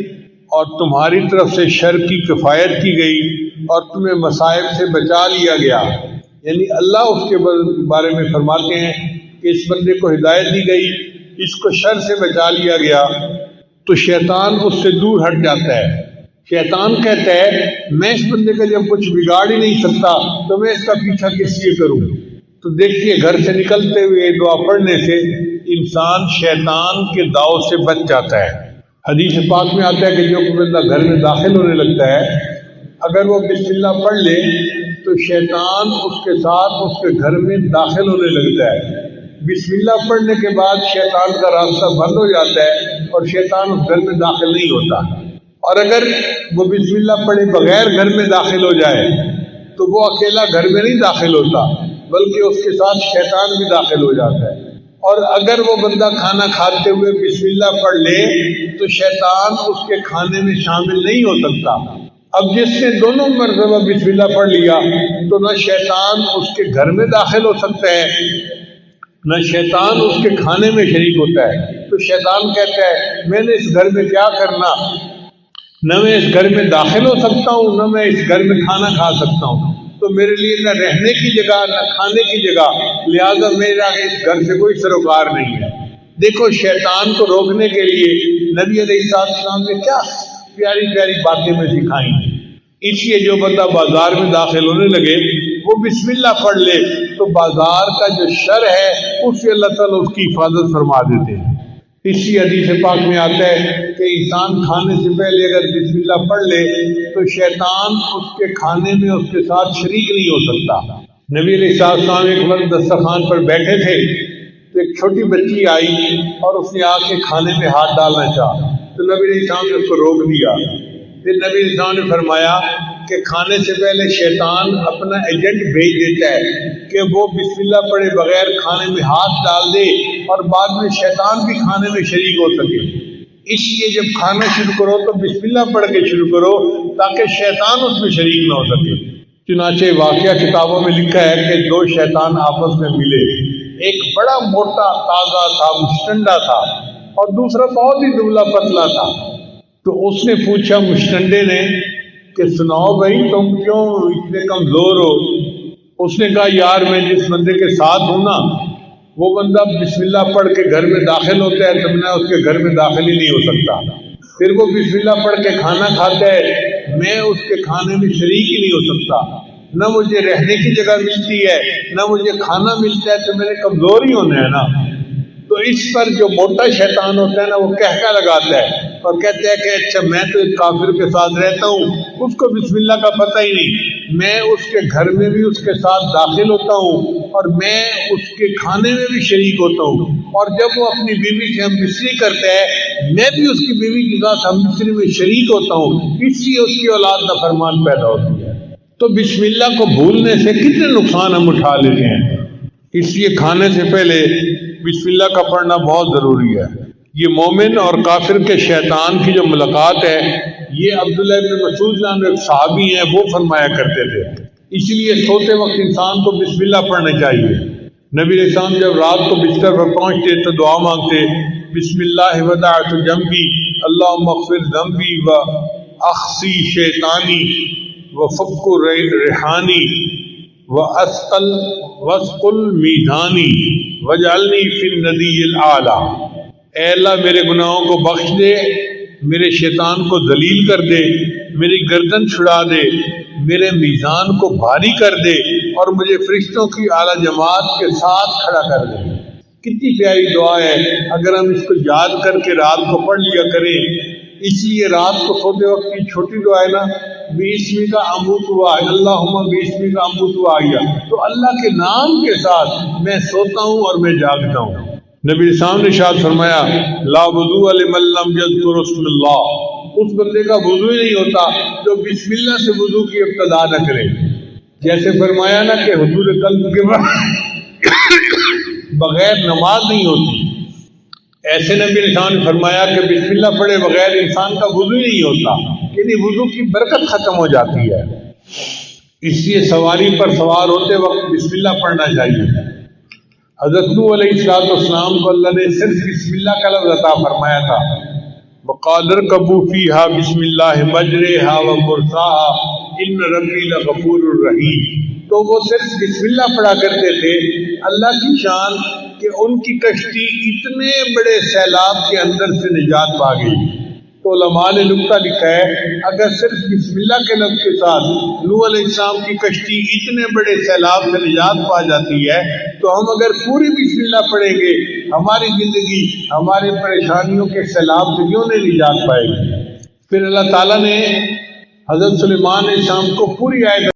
اور تمہاری طرف سے شر کی کفایت کی گئی اور تمہیں مصائب سے بچا لیا گیا۔ یعنی اللہ اس کے بارے میں فرماتے ہیں کہ اس بندے کو ہدایت دی گئی، اس کو شر سے بچا لیا گیا، تو شیطان اس سے دور ہٹ جاتا ہے۔ شیطان کہتا ہے میں اس بندے کا جب کچھ بگاڑ ہی نہیں سکتا تو میں اس کا پیچھا کس لیے کروں۔ تو دیکھیے گھر سے نکلتے ہوئے دعا پڑھنے سے انسان شیطان کے داؤ سے بچ جاتا ہے۔ حدیث پاک میں آتا ہے کہ جو بندہ گھر میں داخل ہونے لگتا ہے اگر وہ بسم اللہ پڑھ لے تو شیطان اس کے ساتھ اس کے گھر میں داخل ہونے لگتا ہے۔ بسم اللہ پڑھنے کے بعد شیطان کا راستہ بند ہو جاتا ہے اور شیطان اس گھر میں داخل نہیں ہوتا، اور اگر وہ بسم اللہ پڑھے بغیر گھر میں داخل ہو جائے تو وہ اکیلا گھر میں نہیں داخل ہوتا بلکہ اس کے ساتھ شیطان بھی داخل ہو جاتا ہے۔ اور اگر وہ بندہ کھانا کھاتے ہوئے بسم اللہ پڑھ لے تو شیطان اس کے کھانے میں شامل نہیں ہو سکتا۔ اب جس نے دونوں مرتبہ بسم اللہ پڑھ لیا تو نہ شیطان اس کے گھر میں داخل ہو سکتا ہے نہ شیطان اس کے کھانے میں شریک ہوتا ہے. تو شیطان کہتا ہے میں نے اس گھر میں کیا کرنا، نہ میں اس گھر میں داخل ہو سکتا ہوں نہ میں اس گھر میں کھانا کھا سکتا ہوں، تو میرے لیے نہ رہنے کی جگہ نہ کھانے کی جگہ، لہذا میرا اس گھر سے کوئی سروکار نہیں ہے. دیکھو شیطان کو روکنے کے لیے نبی علیہ السلام نے کیا پیاری پیاری باتیں میں سکھائیں. اس لیے جو بندہ بازار میں داخل ہونے لگے وہ بسم اللہ پڑھ لے تو بازار کا جو شر ہے اس سے اللہ تعالیٰ اس کی حفاظت فرما دیتے ہیں. اسی حدیث پاک میں آتا ہے کہ انسان کھانے سے پہلے اگر بسم اللہ پڑھ لے تو شیطان اس کے کھانے میں اس کے ساتھ شریک نہیں ہو سکتا. نبی علیہ السلام ایک وقت دسترخوان پر بیٹھے تھے تو ایک چھوٹی بچی آئی اور اس نے آ کے کھانے میں ہاتھ ڈالنا چاہا تو نبی علیہ السلام نے اس کو روک دیا. پھر نبی علیہ السلام نے فرمایا کہ کھانے سے پہلے شیطان اپنا ایجنٹ بھیج دیتا ہے کہ وہ بسم اللہ پڑھے بغیر کھانے میں ہاتھ ڈال دے اور بعد میں شیطان بھی کھانے میں شریک ہو سکے. اس لیے جب کھانا شروع کرو تو بسم اللہ پڑھ کے شروع کرو تاکہ شیطان اس میں شریک نہ ہو سکے. چنانچہ واقعہ کتابوں میں لکھا ہے کہ دو شیطان آپس میں ملے، ایک بڑا موٹا تازہ تھا مشٹنڈا تھا اور دوسرا بہت ہی دبلا پتلا تھا. تو اس نے پوچھا مشٹنڈے نے کہ سناؤ بھائی تم کیوں اتنے کمزور ہو؟ اس نے کہا یار میں جس بندے کے ساتھ ہوں نا وہ بندہ بسم اللہ پڑھ کے گھر میں داخل ہوتا ہے تو میں اس کے گھر میں داخل ہی نہیں ہو سکتا. پھر وہ بسم اللہ پڑھ کے کھانا کھاتا ہے میں اس کے کھانے میں شریک ہی نہیں ہو سکتا، نہ مجھے رہنے کی جگہ ملتی ہے نہ مجھے کھانا ملتا ہے، تو میں نے کمزور ہی ہونا ہے نا. تو اس پر جو موٹا شیطان ہوتا ہے نا وہ کہکا لگاتا ہے اور کہتا ہے کہ اچھا میں تو ایک کافر کے ساتھ رہتا ہوں اس کو بسم اللہ کا پتہ ہی نہیں، میں اس کے گھر میں بھی اس کے ساتھ داخل ہوتا ہوں اور میں اس کے کھانے میں بھی شریک ہوتا ہوں، اور جب وہ اپنی بیوی سے ہم مصری کرتا ہے میں بھی اس کی بیوی کے ساتھ ہم مصری میں شریک ہوتا ہوں، اس لیے اس کی اولاد نافرمان پیدا ہوتی ہے. تو بسم اللہ کو بھولنے سے کتنے نقصان ہم اٹھا لیتے ہیں. اس لیے کھانے سے پہلے بسم اللہ کا پڑھنا بہت ضروری ہے. یہ مومن اور کافر کے شیطان کی جو ملاقات ہے یہ عبداللہ بن مسعود نام ایک صحابی ہیں وہ فرمایا کرتے تھے. اس لیے سوتے وقت انسان کو بسم اللہ پڑھنا چاہیے. نبی علیہ السلام جب رات کو بستر پر پہنچتے تو دعا مانگتے بسم اللہ ودعت جنبی اللہم اغفر ذنبی و اخسی شیطانی و فک ریحانی واسقل میزانی وجعلنی فی الندی الاعلی. اے اللہ میرے گناہوں کو بخش دے، میرے شیطان کو ذلیل کر دے، میری گردن چھڑا دے، میرے میزان کو بھاری کر دے اور مجھے فرشتوں کی اعلیٰ جماعت کے ساتھ کھڑا کر دے. کتنی پیاری دعا ہے، اگر ہم اس کو یاد کر کے رات کو پڑھ لیا کریں. اس لیے رات کو سوتے وقت کی چھوٹی دعا ہے نا بیسمی کا اموت ہوا ہے اللہم بیسمی کا اموت ہوا گیا، تو اللہ کے نام کے ساتھ میں سوتا ہوں اور میں جاگتا ہوں. نبی اسلام نے ارشاد فرمایا لا وضوء لمن لم یذکر اسم اللہ، اس بندے کا وضو ہی نہیں ہوتا جو بسم اللہ سے وضو کی ابتدا نہ کرے. جیسے فرمایا نا کہ حضور قلب کے بغیر نماز نہیں ہوتی، ایسے نبی اسلام نے فرمایا کہ بسم اللہ پڑھے بغیر انسان کا وضو ہی نہیں ہوتا، یعنی وضو کی برکت ختم ہو جاتی ہے. اس لیے سواری پر سوار ہوتے وقت بسم اللہ پڑھنا چاہیے. حضرت نوح علیہ السلام کو اللہ نے صرف بسم اللہ کا لفظ عطا فرمایا تھا. وقال اركبوا فيها بسم الله مجريها ومرساها ان ربي لغفور رحيم. تو وہ صرف بسم اللہ پڑھا کرتے تھے. اللہ کی شان کہ ان کی کشتی اتنے بڑے سیلاب کے اندر سے نجات پا گئی. تو علماء نے نکتہ لکھا ہے اگر صرف بسم اللہ کے لفظ کے ساتھ نوح علیہ السلام کی کشتی اتنے بڑے سیلاب سے نجات پا جاتی ہے تو ہم اگر پوری بسم اللہ پڑھیں گے ہماری زندگی ہماری پریشانیوں کے سیلاب سے کیوں نہیں نجات پائے گی. پھر اللہ تعالیٰ نے حضرت سلیمان علیہ السلام کو پوری آیت